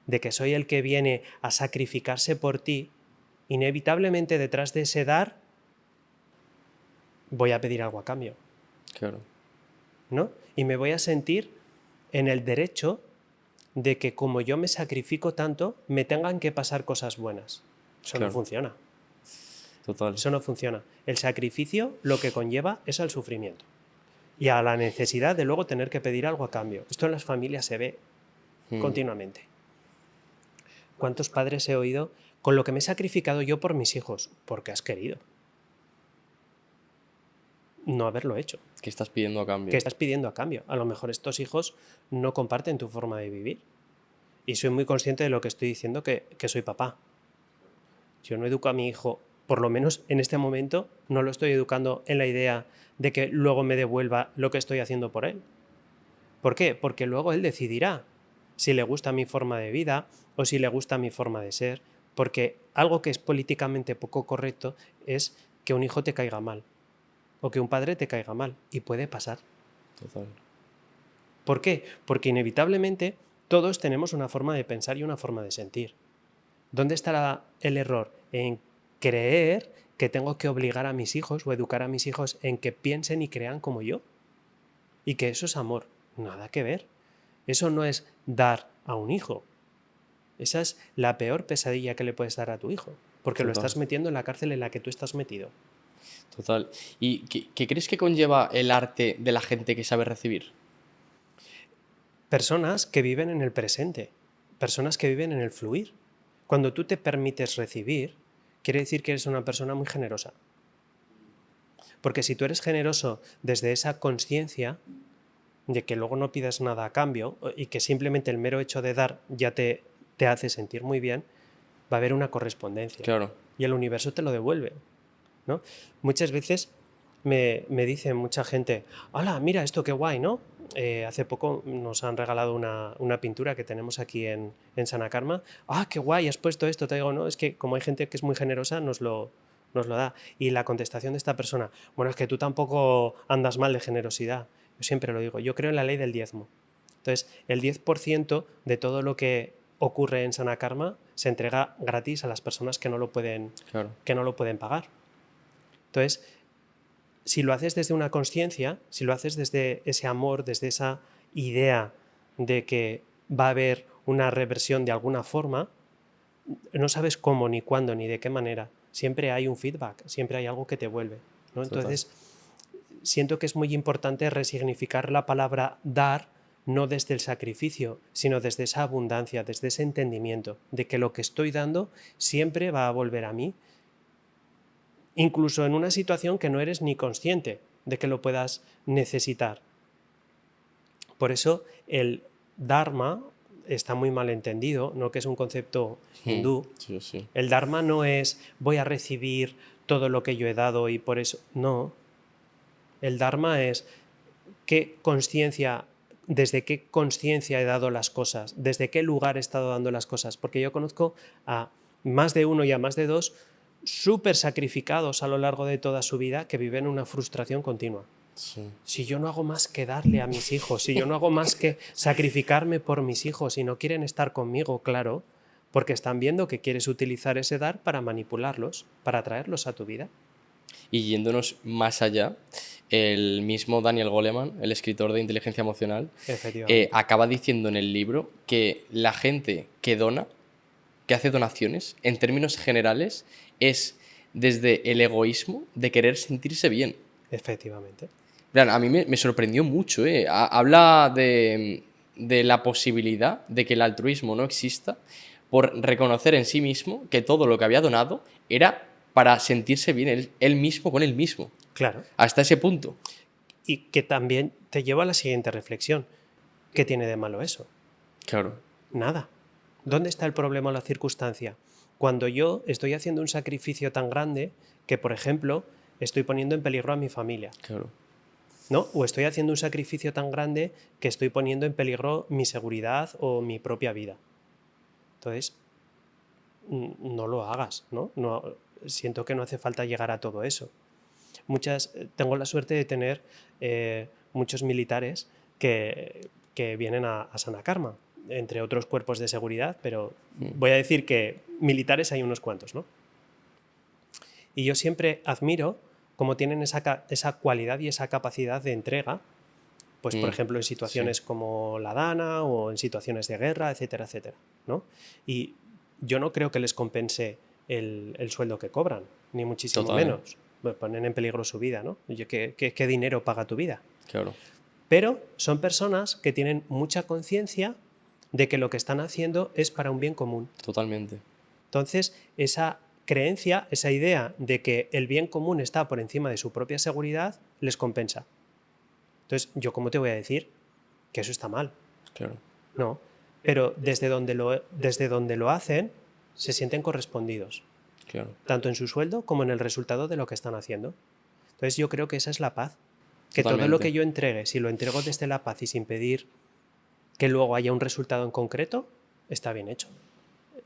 de que soy el que viene a sacrificarse por ti, inevitablemente detrás de ese dar voy a pedir algo a cambio. Claro. ¿No? Y me voy a sentir en el derecho de que como yo me sacrifico tanto, me tengan que pasar cosas buenas. Eso Claro. no funciona. Total. Eso no funciona. El sacrificio lo que conlleva es al sufrimiento y a la necesidad de luego tener que pedir algo a cambio. Esto en las familias se ve continuamente. ¿Cuántos padres he oído? Con lo que me he sacrificado yo por mis hijos, porque has querido. No haberlo hecho. ¿Qué estás pidiendo a cambio? ¿Qué estás pidiendo a cambio? A lo mejor estos hijos no comparten tu forma de vivir. Y soy muy consciente de lo que estoy diciendo, que soy papá. Yo no educo a mi hijo, por lo menos en este momento, no lo estoy educando en la idea de que luego me devuelva lo que estoy haciendo por él. ¿Por qué? Porque luego él decidirá si le gusta mi forma de vida o si le gusta mi forma de ser. Porque algo que es políticamente poco correcto es que un hijo te caiga mal o que un padre te caiga mal. Y puede pasar. Total. ¿Por qué? Porque inevitablemente todos tenemos una forma de pensar y una forma de sentir. ¿Dónde estará el error? En creer que tengo que obligar a mis hijos o educar a mis hijos en que piensen y crean como yo. Y que eso es amor. Nada que ver. Eso no es dar a un hijo. Esa es la peor pesadilla que le puedes dar a tu hijo. Porque lo estás metiendo en la cárcel en la que tú estás metido. Total. ¿Y qué crees que conlleva el arte de la gente que sabe recibir? Personas que viven en el presente. Personas que viven en el fluir. Cuando tú te permites recibir, quiere decir que eres una persona muy generosa. Porque si tú eres generoso desde esa conciencia de que luego no pidas nada a cambio y que simplemente el mero hecho de dar ya te hace sentir muy bien, va a haber una correspondencia. Claro. Y el universo te lo devuelve, ¿no? Muchas veces me dice mucha gente, ¡hala, mira esto qué guay!, ¿no? Hace poco nos han regalado una pintura que tenemos aquí en Sana Karma. ¡Ah, qué guay! Has puesto esto. Te digo, no, es que como hay gente que es muy generosa, nos lo da. Y la contestación de esta persona, bueno, es que tú tampoco andas mal de generosidad. Yo siempre lo digo, yo creo en la ley del diezmo. Entonces, el 10% de todo lo que ocurre en Sana Karma se entrega gratis a las personas que no lo pueden, Claro. que no lo pueden pagar. Entonces, si lo haces desde una conciencia, si lo haces desde ese amor, desde esa idea de que va a haber una reversión de alguna forma, no sabes cómo, ni cuándo, ni de qué manera. Siempre hay un feedback, siempre hay algo que te vuelve, ¿no? Entonces, siento que es muy importante resignificar la palabra dar, no desde el sacrificio, sino desde esa abundancia, desde ese entendimiento de que lo que estoy dando siempre va a volver a mí, incluso en una situación que no eres ni consciente de que lo puedas necesitar. Por eso el Dharma está muy mal entendido, ¿no? Que es un concepto hindú. Sí, sí. El Dharma no es voy a recibir todo lo que yo he dado y por eso... No. El Dharma es desde qué conciencia he dado las cosas, desde qué lugar he estado dando las cosas. Porque yo conozco a más de uno y a más de dos súper sacrificados a lo largo de toda su vida que viven una frustración continua. Sí. Si yo no hago más que darle a mis hijos, si yo no hago más que sacrificarme por mis hijos y no quieren estar conmigo, claro, porque están viendo que quieres utilizar ese dar para manipularlos, para atraerlos a tu vida. Y yéndonos más allá, el mismo Daniel Goleman, el escritor de Inteligencia Emocional, acaba diciendo en el libro que la gente que dona, que hace donaciones, en términos generales, es desde el egoísmo de querer sentirse bien. Efectivamente. A mí me sorprendió mucho. Habla de la posibilidad de que el altruismo no exista por reconocer en sí mismo que todo lo que había donado era para sentirse bien él mismo con él mismo. Claro. Hasta ese punto. Y que también te lleva a la siguiente reflexión. ¿Qué tiene de malo eso? Claro. Nada. ¿Dónde está el problema o la circunstancia? Cuando yo estoy haciendo un sacrificio tan grande que, por ejemplo, estoy poniendo en peligro a mi familia. Claro. ¿No? O estoy haciendo un sacrificio tan grande que estoy poniendo en peligro mi seguridad o mi propia vida. Entonces, no lo hagas, ¿no? Siento que no hace falta llegar a todo eso. Tengo la suerte de tener muchos militares que vienen a Sana Karma, entre otros cuerpos de seguridad, pero voy a decir que militares hay unos cuantos, ¿no? Y yo siempre admiro cómo tienen esa cualidad y esa capacidad de entrega, pues por ejemplo en situaciones como la Dana o en situaciones de guerra, etcétera, etcétera, ¿no? Y yo no creo que les compense el sueldo que cobran, ni muchísimo Total. menos. Pues ponen en peligro su vida, ¿no? Oye, ¿qué dinero paga tu vida? Claro. Pero son personas que tienen mucha conciencia de que lo que están haciendo es para un bien común. Totalmente. Entonces, esa creencia, esa idea de que el bien común está por encima de su propia seguridad, les compensa. Entonces, ¿yo cómo te voy a decir que eso está mal? Claro. No. Pero desde donde lo hacen, se sienten correspondidos, Claro. tanto en su sueldo como en el resultado de lo que están haciendo. Entonces, yo creo que esa es la paz. Que todo lo Totalmente. que yo entregue, si lo entrego desde la paz y sin pedir que luego haya un resultado en concreto, está bien hecho.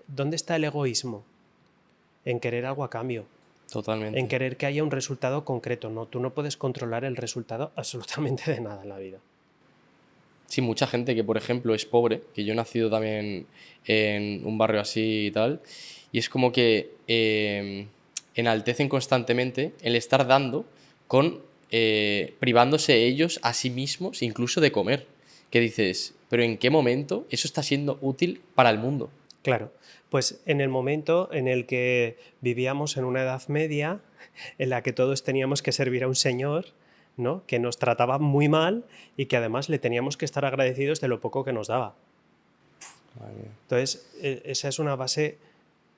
¿Dónde está el egoísmo? En querer algo a cambio, Totalmente. en querer que haya un resultado concreto. No, tú no puedes controlar el resultado absolutamente de nada en la vida. Sí, mucha gente que, por ejemplo, es pobre, que yo he nacido también en un barrio así y tal, y es como que enaltecen constantemente el estar dando con privándose ellos a sí mismos incluso de comer. Que dices, pero ¿en qué momento eso está siendo útil para el mundo? Claro, pues en el momento en el que vivíamos en una edad media, en la que todos teníamos que servir a un señor, ¿no? Que nos trataba muy mal y que además le teníamos que estar agradecidos de lo poco que nos daba. Madre mía. Entonces, esa es una base,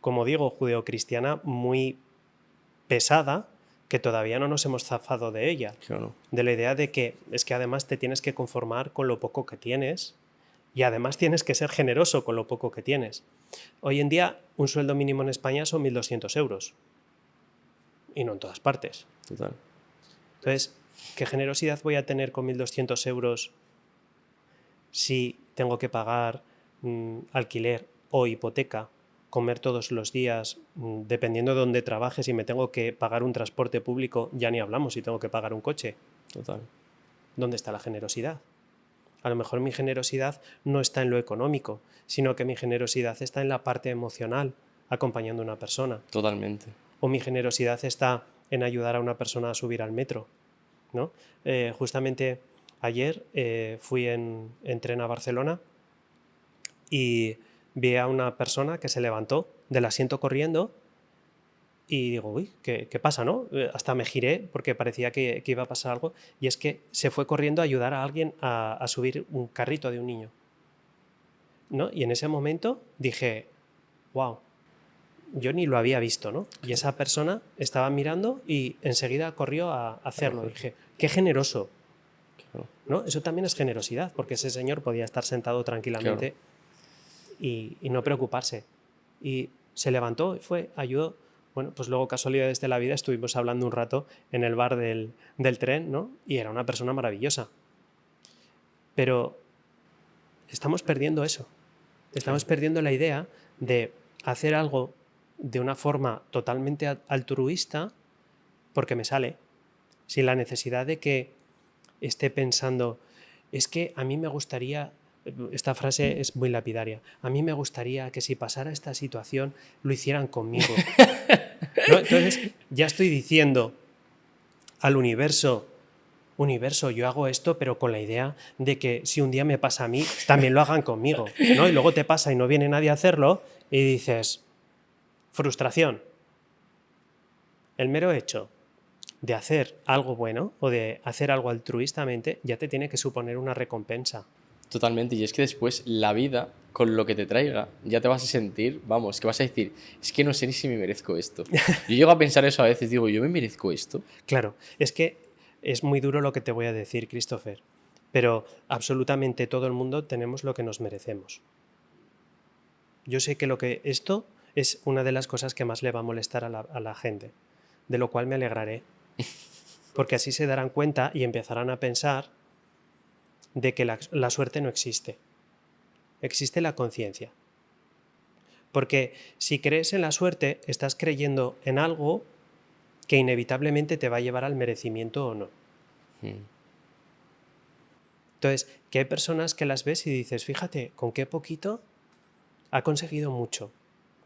como digo, judeocristiana muy pesada, que todavía no nos hemos zafado de ella. Claro. De la idea de que es que además te tienes que conformar con lo poco que tienes y además tienes que ser generoso con lo poco que tienes. Hoy en día un sueldo mínimo en España son 1.200 euros y no en todas partes. Total. Entonces, ¿qué generosidad voy a tener con 1.200 euros si tengo que pagar alquiler o hipoteca, comer todos los días, dependiendo de dónde trabajes, y me tengo que pagar un transporte público, ya ni hablamos si tengo que pagar un coche? Total. ¿Dónde está la generosidad? A lo mejor mi generosidad no está en lo económico, sino que mi generosidad está en la parte emocional, acompañando a una persona. Totalmente. O mi generosidad está en ayudar a una persona a subir al metro, ¿no? Justamente ayer fui en tren a Barcelona y vi a una persona que se levantó del asiento corriendo y digo, uy, ¿qué pasa, no? Hasta me giré porque parecía que iba a pasar algo, y es que se fue corriendo a ayudar a alguien a subir un carrito de un niño, ¿no? Y en ese momento dije, wow, yo ni lo había visto, ¿no? Y esa persona estaba mirando y enseguida corrió a hacerlo. Y dije, qué generoso, Claro. ¿no? Eso también es generosidad, porque ese señor podía estar sentado tranquilamente y no preocuparse. Y se levantó y fue, ayudó. Bueno, pues luego, casualidades de la vida, estuvimos hablando un rato en el bar del tren, ¿no? Y era una persona maravillosa. Pero estamos perdiendo eso. Estamos perdiendo la idea de hacer algo de una forma totalmente altruista porque me sale, sin la necesidad de que esté pensando, es que a mí me gustaría, esta frase es muy lapidaria, a mí me gustaría que si pasara esta situación lo hicieran conmigo. ¿No? Entonces ya estoy diciendo al universo, yo hago esto, pero con la idea de que si un día me pasa a mí, también lo hagan conmigo, ¿no? Y luego te pasa y no viene nadie a hacerlo y dices, frustración. El mero hecho de hacer algo bueno o de hacer algo altruistamente ya te tiene que suponer una recompensa. Totalmente. Y es que después la vida, con lo que te traiga, ya te vas a sentir, vamos, que vas a decir, es que no sé ni si me merezco esto. Yo llego a pensar eso a veces, digo, ¿yo me merezco esto? Claro, es que es muy duro lo que te voy a decir, Christopher, pero absolutamente todo el mundo tenemos lo que nos merecemos. Yo sé que esto es una de las cosas que más le va a molestar a la gente, de lo cual me alegraré, porque así se darán cuenta y empezarán a pensar de que la suerte no existe. Existe la conciencia. Porque si crees en la suerte, estás creyendo en algo que inevitablemente te va a llevar al merecimiento o no. Entonces, que hay personas que las ves y dices, fíjate, con qué poquito ha conseguido mucho.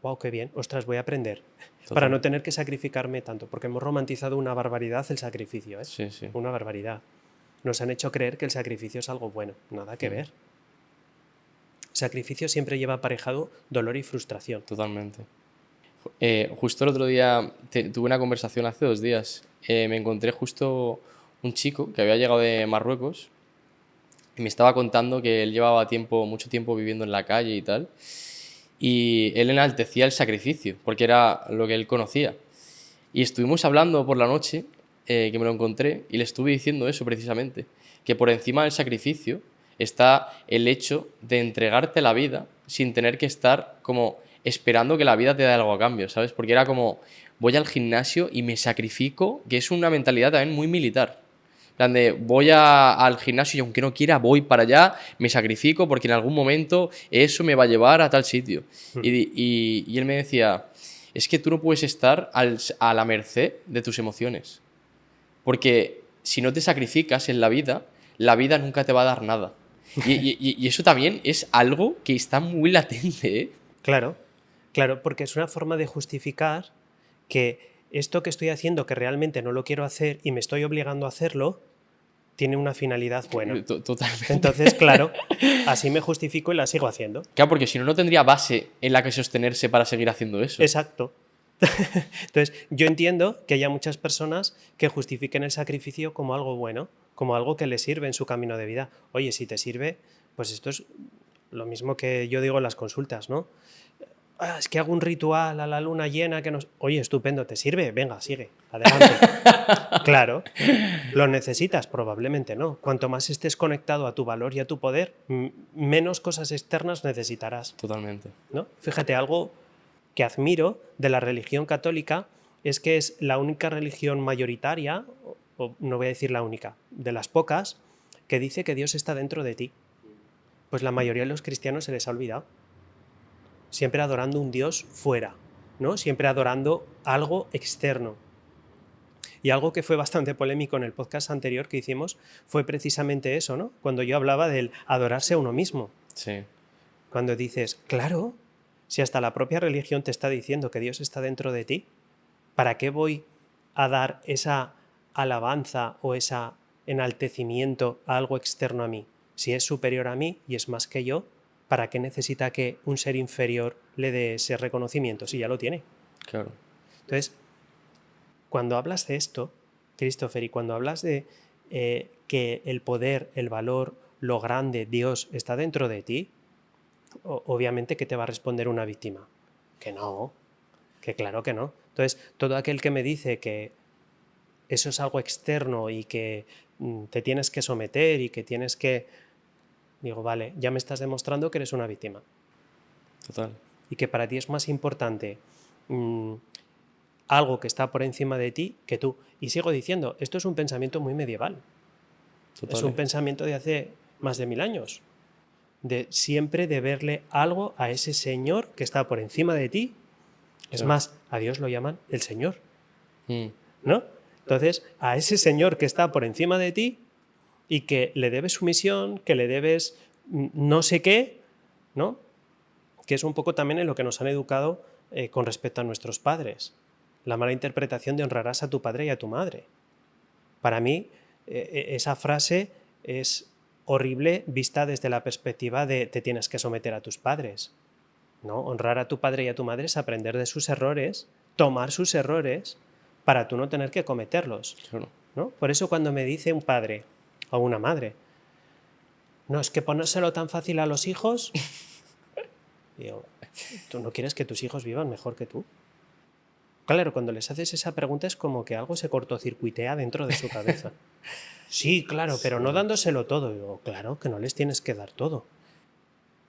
Wow, qué bien. Ostras, voy a aprender. Total. Para no tener que sacrificarme tanto, porque hemos romantizado una barbaridad el sacrificio, ¿eh? Sí, sí. Una barbaridad. Nos han hecho creer que el sacrificio es algo bueno. Nada que ver. Sacrificio siempre lleva aparejado dolor y frustración. Totalmente. Justo el otro día tuve una conversación hace 2 días. Me encontré justo un chico que había llegado de Marruecos y me estaba contando que él llevaba mucho tiempo viviendo en la calle y tal. Y él enaltecía el sacrificio, porque era lo que él conocía. Y estuvimos hablando por la noche, que me lo encontré, y le estuve diciendo eso precisamente, que por encima del sacrificio está el hecho de entregarte la vida sin tener que estar como esperando que la vida te dé algo a cambio, ¿sabes? Porque era como, voy al gimnasio y me sacrifico, que es una mentalidad también muy militar. En plan de, al gimnasio y aunque no quiera, voy para allá, me sacrifico porque en algún momento eso me va a llevar a tal sitio. Y él me decía, es que tú no puedes estar a la merced de tus emociones. Porque si no te sacrificas en la vida nunca te va a dar nada. Y eso también es algo que está muy latente, ¿eh? Claro, claro, porque es una forma de justificar que esto que estoy haciendo, que realmente no lo quiero hacer y me estoy obligando a hacerlo, tiene una finalidad buena. Totalmente. Entonces, claro, así me justifico y la sigo haciendo. Claro, porque si no, no tendría base en la que sostenerse para seguir haciendo eso. Exacto. Entonces, yo entiendo que haya muchas personas que justifiquen el sacrificio como algo bueno, como algo que les sirve en su camino de vida. Oye, si te sirve, pues esto es lo mismo que yo digo en las consultas, ¿no? Es que hago un ritual a la luna llena que nos... Oye, estupendo, ¿te sirve? Venga, sigue, adelante. Claro, ¿lo necesitas? Probablemente no. Cuanto más estés conectado a tu valor y a tu poder, menos cosas externas necesitarás. Totalmente. ¿No? Fíjate, algo que admiro de la religión católica es que es la única religión mayoritaria, o no voy a decir la única, de las pocas, que dice que Dios está dentro de ti. Pues la mayoría de los cristianos se les ha olvidado. Siempre adorando un Dios fuera, ¿no? Siempre adorando algo externo. Y algo que fue bastante polémico en el podcast anterior que hicimos fue precisamente eso, ¿no? Cuando yo hablaba del adorarse a uno mismo. Sí. Cuando dices, claro, si hasta la propia religión te está diciendo que Dios está dentro de ti, ¿para qué voy a dar esa alabanza o ese enaltecimiento a algo externo a mí? Si es superior a mí y es más que yo, ¿para qué necesita que un ser inferior le dé ese reconocimiento si ya lo tiene? Claro. Entonces, cuando hablas de esto, Christopher, y cuando hablas de que el poder, el valor, lo grande, Dios está dentro de ti, obviamente que te va a responder una víctima. Que no, que claro que no. Entonces, todo aquel que me dice que eso es algo externo y que te tienes que someter y que tienes que... Digo, vale, ya me estás demostrando que eres una víctima. Total. Y que para ti es más importante algo que está por encima de ti que tú. Y sigo diciendo, esto es un pensamiento muy medieval. Total. Es un pensamiento de hace más de 1000 años. De siempre de verle algo a ese Señor que está por encima de ti. Es más, a Dios lo llaman el Señor. ¿No? Entonces, a ese Señor que está por encima de ti y que le debes sumisión, que le debes no sé qué, ¿no? Que es un poco también en lo que nos han educado con respecto a nuestros padres. La mala interpretación de honrarás a tu padre y a tu madre. Para mí, esa frase es horrible vista desde la perspectiva de te tienes que someter a tus padres. ¿No? Honrar a tu padre y a tu madre es aprender de sus errores, tomar sus errores para tú no tener que cometerlos. Claro. ¿No? Por eso cuando me dice un padre o una madre, no, es que ponérselo tan fácil a los hijos, digo, ¿tú no quieres que tus hijos vivan mejor que tú? Claro, cuando les haces esa pregunta es como que algo se cortocircuitea dentro de su cabeza. Sí, claro, pero no dándoselo todo. Digo, claro, que no les tienes que dar todo.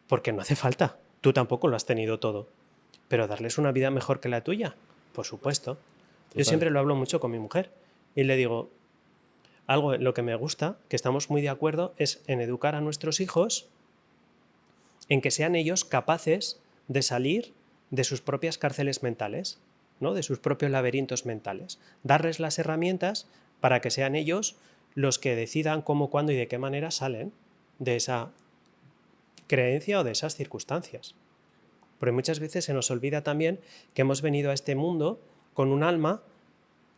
Porque no hace falta. Tú tampoco lo has tenido todo. Pero darles una vida mejor que la tuya, por supuesto. Total. Yo siempre lo hablo mucho con mi mujer y le digo, algo en lo que me gusta, que estamos muy de acuerdo, es en educar a nuestros hijos en que sean ellos capaces de salir de sus propias cárceles mentales, ¿no? De sus propios laberintos mentales. Darles las herramientas para que sean ellos los que decidan cómo, cuándo y de qué manera salen de esa creencia o de esas circunstancias. Porque muchas veces se nos olvida también que hemos venido a este mundo con un alma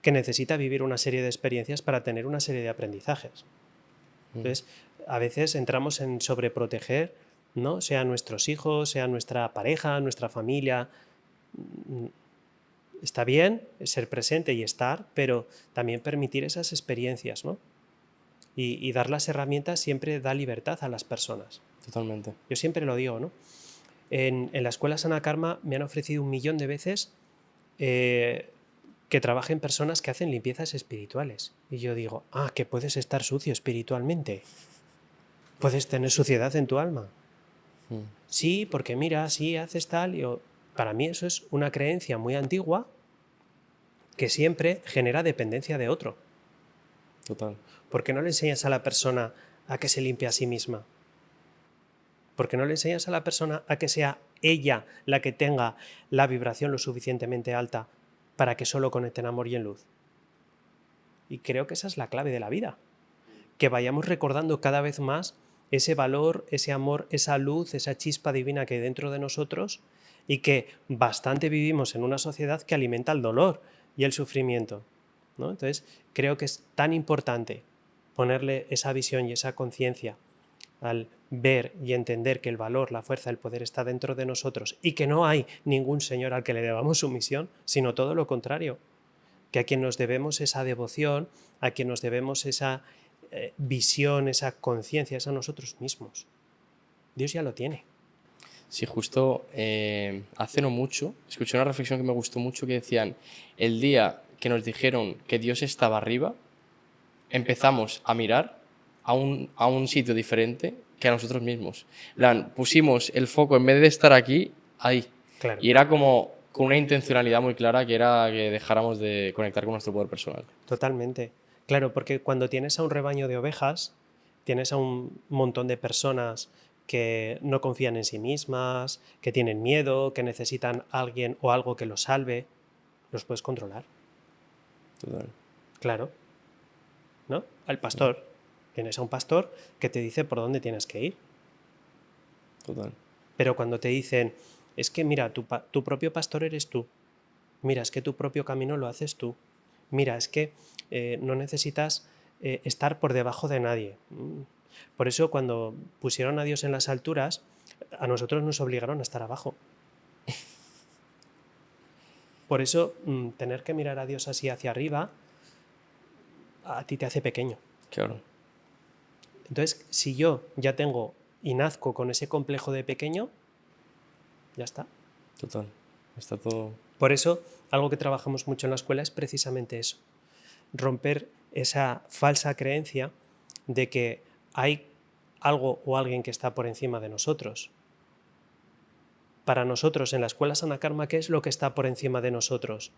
que necesita vivir una serie de experiencias para tener una serie de aprendizajes. Entonces, a veces entramos en sobreproteger, ¿no? Sea nuestros hijos, sea nuestra pareja, nuestra familia. está bien ser presente y estar, pero también permitir esas experiencias, ¿no? Y dar las herramientas siempre da libertad a las personas. Totalmente. Yo siempre lo digo, ¿no? En la escuela Sana Karma me han ofrecido 1.000.000 de veces que trabajen personas que hacen limpiezas espirituales. Y yo digo, que puedes estar sucio espiritualmente. Puedes tener suciedad en tu alma. Sí, porque mira, sí, haces tal. Para mí eso es una creencia muy antigua que siempre genera dependencia de otro. Total. ¿Por qué no le enseñas a la persona a que se limpie a sí misma? ¿Por qué no le enseñas a la persona a que sea ella la que tenga la vibración lo suficientemente alta para que solo conecte en amor y en luz? Y creo que esa es la clave de la vida. Que vayamos recordando cada vez más ese valor, ese amor, esa luz, esa chispa divina que hay dentro de nosotros y que bastante vivimos en una sociedad que alimenta el dolor y el sufrimiento, ¿no? Entonces, creo que es tan importante ponerle esa visión y esa conciencia al ver y entender que el valor, la fuerza, el poder está dentro de nosotros y que no hay ningún señor al que le debamos sumisión, sino todo lo contrario, que a quien nos debemos esa devoción, a quien nos debemos esa visión, esa conciencia, es a nosotros mismos. Dios ya lo tiene. Sí, justo hace no mucho escuché una reflexión que me gustó mucho que decían, el día que nos dijeron que Dios estaba arriba, empezamos a mirar a un sitio diferente que a nosotros mismos. Pusimos el foco, en vez de estar aquí, ahí. Claro. Y era como con una intencionalidad muy clara que era que dejáramos de conectar con nuestro poder personal. Totalmente. Claro, porque cuando tienes a un rebaño de ovejas, tienes a un montón de personas que no confían en sí mismas, que tienen miedo, que necesitan a alguien o algo que los salve, los puedes controlar. Total. Claro. ¿No? Al pastor. Tienes a un pastor que te dice por dónde tienes que ir. Total. Pero cuando te dicen, es que mira, tu propio pastor eres tú. Mira, es que tu propio camino lo haces tú. Mira, es que no necesitas estar por debajo de nadie. Por eso cuando pusieron a Dios en las alturas, a nosotros nos obligaron a estar abajo. Por eso tener que mirar a Dios así hacia arriba, a ti te hace pequeño. Claro. Entonces, si yo ya tengo y nazco con ese complejo de pequeño, ya está. Total. Está todo... Por eso, algo que trabajamos mucho en la escuela es precisamente eso. Romper esa falsa creencia de que hay algo o alguien que está por encima de nosotros. Para nosotros, en la escuela Sana Karma, ¿qué es lo que está por encima de nosotros?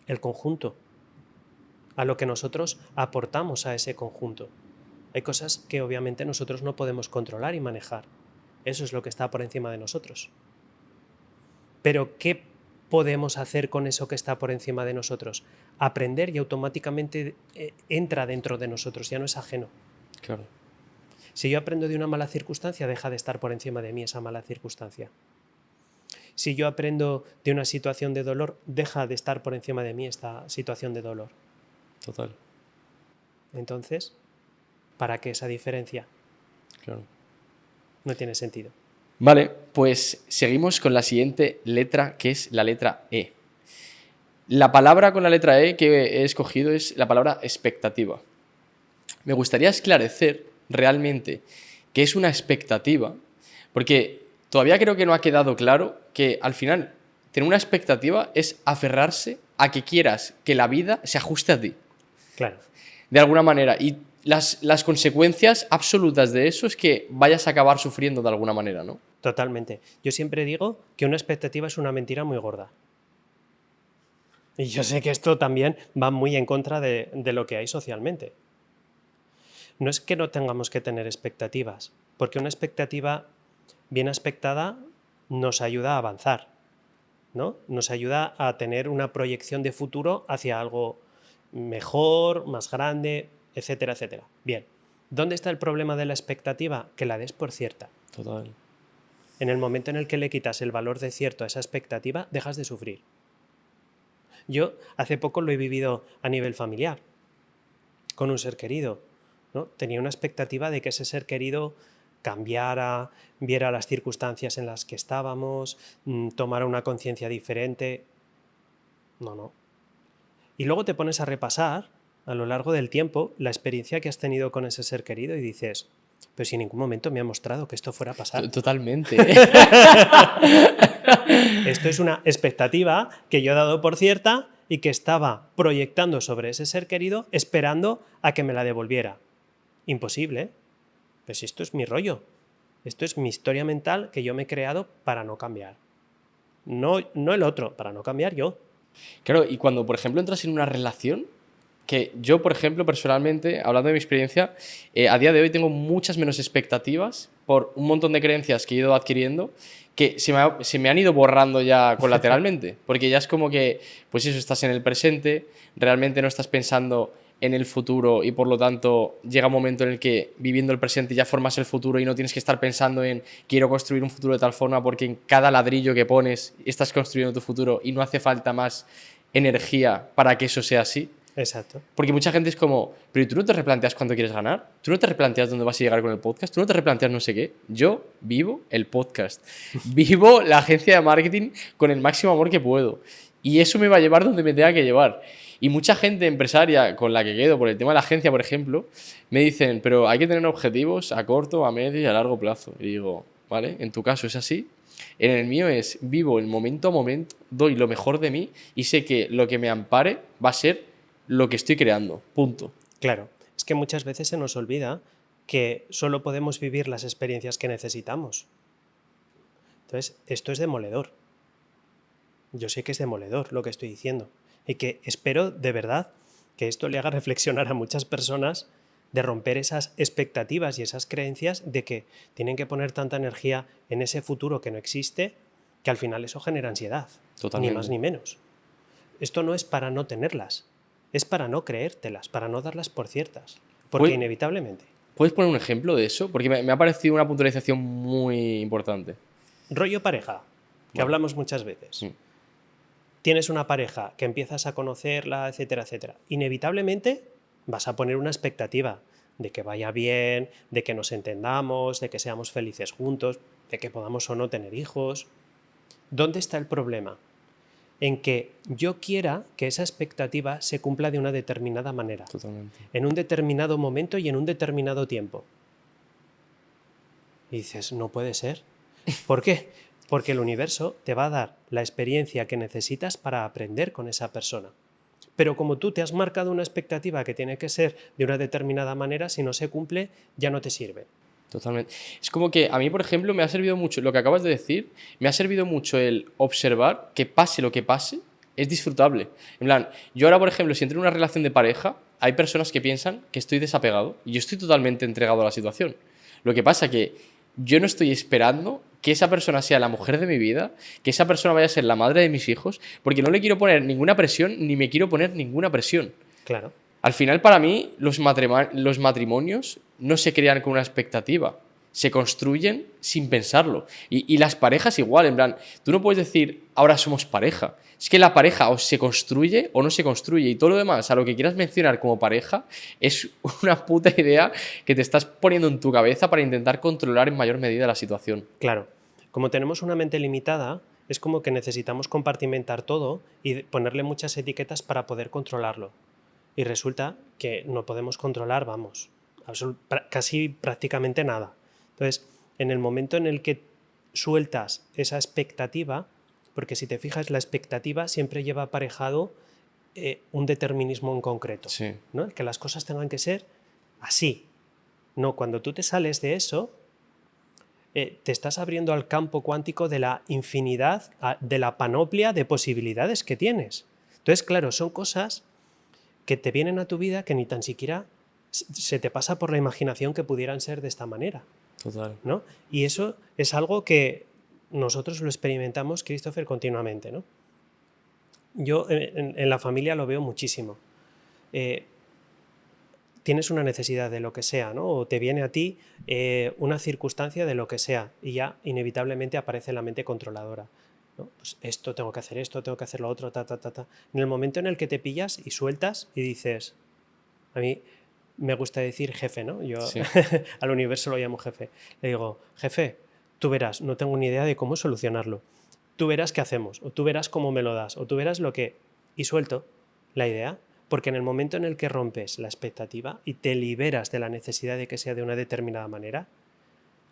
El conjunto. A lo que nosotros aportamos a ese conjunto. Hay cosas que obviamente nosotros no podemos controlar y manejar. Eso es lo que está por encima de nosotros. Pero ¿qué podemos hacer con eso que está por encima de nosotros? Aprender y automáticamente entra dentro de nosotros, ya no es ajeno. Claro. Si yo aprendo de una mala circunstancia, deja de estar por encima de mí esa mala circunstancia. Si yo aprendo de una situación de dolor, deja de estar por encima de mí esta situación de dolor. Total. Entonces, ¿para qué esa diferencia? Claro. No tiene sentido. Vale, pues seguimos con la siguiente letra, que es la letra E. La palabra con la letra E que he escogido es la palabra expectativa. Me gustaría esclarecer realmente qué es una expectativa, porque todavía creo que no ha quedado claro que al final tener una expectativa es aferrarse a que quieras que la vida se ajuste a ti. Claro. De alguna manera. Y las consecuencias absolutas de eso es que vayas a acabar sufriendo de alguna manera, ¿no? Totalmente. Yo siempre digo que una expectativa es una mentira muy gorda. Y yo sé que esto también va muy en contra de lo que hay socialmente. No es que no tengamos que tener expectativas, porque una expectativa bien expectada nos ayuda a avanzar, ¿no? Nos ayuda a tener una proyección de futuro hacia algo mejor, más grande, etcétera, etcétera. Bien, ¿dónde está el problema de la expectativa? Que la des por cierta. Total. En el momento en el que le quitas el valor de cierto a esa expectativa, dejas de sufrir. Yo hace poco lo he vivido a nivel familiar, con un ser querido, ¿no? Tenía una expectativa de que ese ser querido cambiara, viera las circunstancias en las que estábamos, tomara una conciencia diferente. No, no. Y luego te pones a repasar a lo largo del tiempo la experiencia que has tenido con ese ser querido y dices, pero si en ningún momento me ha mostrado que esto fuera a pasar. Totalmente. Esto es una expectativa que yo he dado por cierta y que estaba proyectando sobre ese ser querido esperando a que me la devolviera. Imposible, ¿eh? Pues esto es mi rollo. Esto es mi historia mental que yo me he creado para no cambiar. No, no el otro, para no cambiar yo. Claro, y cuando, por ejemplo, entras en una relación, que yo, por ejemplo, personalmente, hablando de mi experiencia, a día de hoy tengo muchas menos expectativas por un montón de creencias que he ido adquiriendo que se me han ido borrando ya colateralmente, porque ya es como que, pues eso, estás en el presente, realmente no estás pensando en el futuro y por lo tanto llega un momento en el que viviendo el presente ya formas el futuro y no tienes que estar pensando en quiero construir un futuro de tal forma porque en cada ladrillo que pones estás construyendo tu futuro y no hace falta más energía para que eso sea así. Exacto. Porque mucha gente es como, pero ¿tú no te replanteas cuánto quieres ganar? ¿Tú no te replanteas dónde vas a llegar con el podcast? ¿Tú no te replanteas no sé qué? Yo vivo el podcast. Vivo la agencia de marketing con el máximo amor que puedo. Y eso me va a llevar donde me tenga que llevar. Y mucha gente empresaria con la que quedo por el tema de la agencia, por ejemplo, me dicen, pero hay que tener objetivos a corto, a medio y a largo plazo. Y digo, vale, en tu caso es así. En el mío es vivo el momento a momento, doy lo mejor de mí y sé que lo que me ampare va a ser lo que estoy creando, punto. Claro, es que muchas veces se nos olvida que solo podemos vivir las experiencias que necesitamos. Entonces, esto es demoledor. Yo sé que es demoledor lo que estoy diciendo y que espero de verdad que esto le haga reflexionar a muchas personas de romper esas expectativas y esas creencias de que tienen que poner tanta energía en ese futuro que no existe, que al final eso genera ansiedad. Totalmente. Ni más ni menos. Esto no es para no tenerlas, es para no creértelas, para no darlas por ciertas, porque Pues- inevitablemente. ¿Puedes poner un ejemplo de eso? Porque me ha parecido una puntualización muy importante. Rollo pareja, que Vale. hablamos muchas veces. Mm. Tienes una pareja que empiezas a conocerla, etcétera, etcétera. Inevitablemente vas a poner una expectativa de que vaya bien, de que nos entendamos, de que seamos felices juntos, de que podamos o no tener hijos. ¿Dónde está el problema? En que yo quiera que esa expectativa se cumpla de una determinada manera, Totalmente. en un determinado momento y en un determinado tiempo. Y dices, no puede ser. ¿Por qué? Porque el universo te va a dar la experiencia que necesitas para aprender con esa persona. Pero como tú te has marcado una expectativa que tiene que ser de una determinada manera, si no se cumple, ya no te sirve. Totalmente. Es como que a mí, por ejemplo, me ha servido mucho lo que acabas de decir, me ha servido mucho el observar que pase lo que pase, es disfrutable. En plan, yo ahora, por ejemplo, si entro en una relación de pareja, hay personas que piensan que estoy desapegado y yo estoy totalmente entregado a la situación. Lo que pasa que yo no estoy esperando que esa persona sea la mujer de mi vida, que esa persona vaya a ser la madre de mis hijos, porque no le quiero poner ninguna presión ni me quiero poner ninguna presión. Claro. Al final, para mí, los matrimonios no se crean con una expectativa, se construyen sin pensarlo. Y las parejas igual, en plan, tú no puedes decir, ahora somos pareja. Es que la pareja o se construye o no se construye. Y todo lo demás, a lo que quieras mencionar como pareja, es una puta idea que te estás poniendo en tu cabeza para intentar controlar en mayor medida la situación. Claro. Como tenemos una mente limitada, es como que necesitamos compartimentar todo y ponerle muchas etiquetas para poder controlarlo. Y resulta que no podemos controlar, vamos, casi prácticamente nada. Entonces, en el momento en el que sueltas esa expectativa, porque si te fijas, la expectativa siempre lleva aparejado un determinismo en concreto, Sí. ¿no? Que las cosas tengan que ser así. No, cuando tú te sales de eso, te estás abriendo al campo cuántico de la infinidad, de la panoplia de posibilidades que tienes. Entonces, claro, son cosas que te vienen a tu vida que ni tan siquiera se te pasa por la imaginación que pudieran ser de esta manera, Total. ¿no? Y eso es algo que nosotros lo experimentamos, Christopher, continuamente, ¿no? Yo en la familia lo veo muchísimo. Tienes una necesidad de lo que sea, ¿no? O te viene a ti una circunstancia de lo que sea y ya inevitablemente aparece la mente controladora, ¿no? Pues esto, tengo que hacer lo otro, ta, ta, ta, ta. En el momento en el que te pillas y sueltas y dices, a mí me gusta decir jefe, ¿no? Yo Sí. al universo lo llamo jefe. Le digo, jefe, tú verás, no tengo ni idea de cómo solucionarlo. Tú verás qué hacemos, o tú verás cómo me lo das, o tú verás lo que... y suelto la idea, porque en el momento en el que rompes la expectativa y te liberas de la necesidad de que sea de una determinada manera,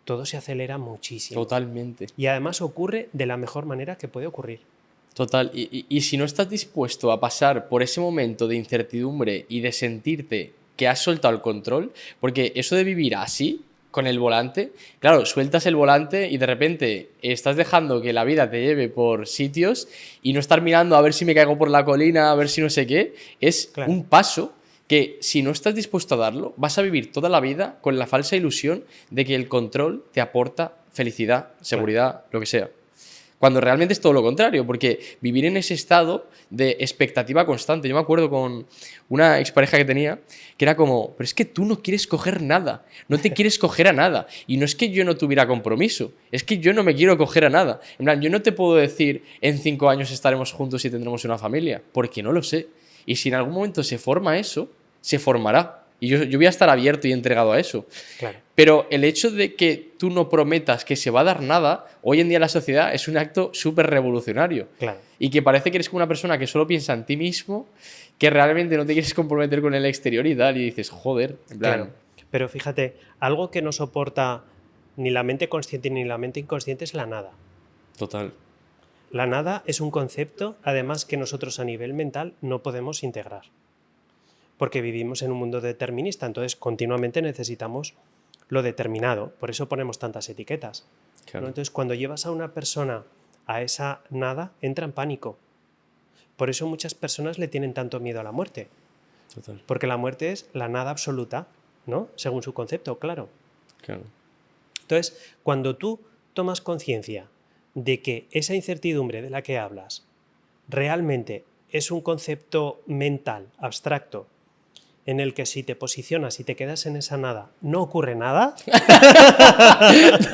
todo se acelera muchísimo. Totalmente. Y además ocurre de la mejor manera que puede ocurrir. Total. Y si no estás dispuesto a pasar por ese momento de incertidumbre y de sentirte que has soltado el control, porque eso de vivir así, con el volante, claro, sueltas el volante y de repente estás dejando que la vida te lleve por sitios y no estar mirando a ver si me caigo por la colina, a ver si no sé qué, es Claro. un paso que si no estás dispuesto a darlo, vas a vivir toda la vida con la falsa ilusión de que el control te aporta felicidad, seguridad, lo que sea. Cuando realmente es todo lo contrario, porque vivir en ese estado de expectativa constante. Yo me acuerdo con una expareja que tenía que era como, pero es que tú no quieres coger nada, no te quieres coger a nada. Y no es que yo no tuviera compromiso, es que yo no me quiero coger a nada. En plan, yo no te puedo decir en 5 años estaremos juntos y tendremos una familia, porque no lo sé. Y si en algún momento se forma eso, se formará. Y yo voy a estar abierto y entregado a eso. Claro. Pero el hecho de que tú no prometas que se va a dar nada, hoy en día en la sociedad es un acto súper revolucionario. Claro. Y que parece que eres como una persona que solo piensa en ti mismo, que realmente no te quieres comprometer con el exterior y tal. Y dices, joder, en plan, Claro. Pero fíjate, algo que no soporta ni la mente consciente ni la mente inconsciente es la nada. total. La nada es un concepto, además, que nosotros a nivel mental no podemos integrar. Porque vivimos en un mundo determinista, entonces continuamente necesitamos lo determinado. Por eso ponemos tantas etiquetas. Claro. ¿No? Entonces, cuando llevas a una persona a esa nada, entra en pánico. Por eso muchas personas le tienen tanto miedo a la muerte. Total. Porque la muerte es la nada absoluta, ¿no? Según su concepto, claro. Claro. Entonces, cuando tú tomas conciencia de que esa incertidumbre de la que hablas realmente es un concepto mental, abstracto, en el que si te posicionas y te quedas en esa nada, no ocurre nada,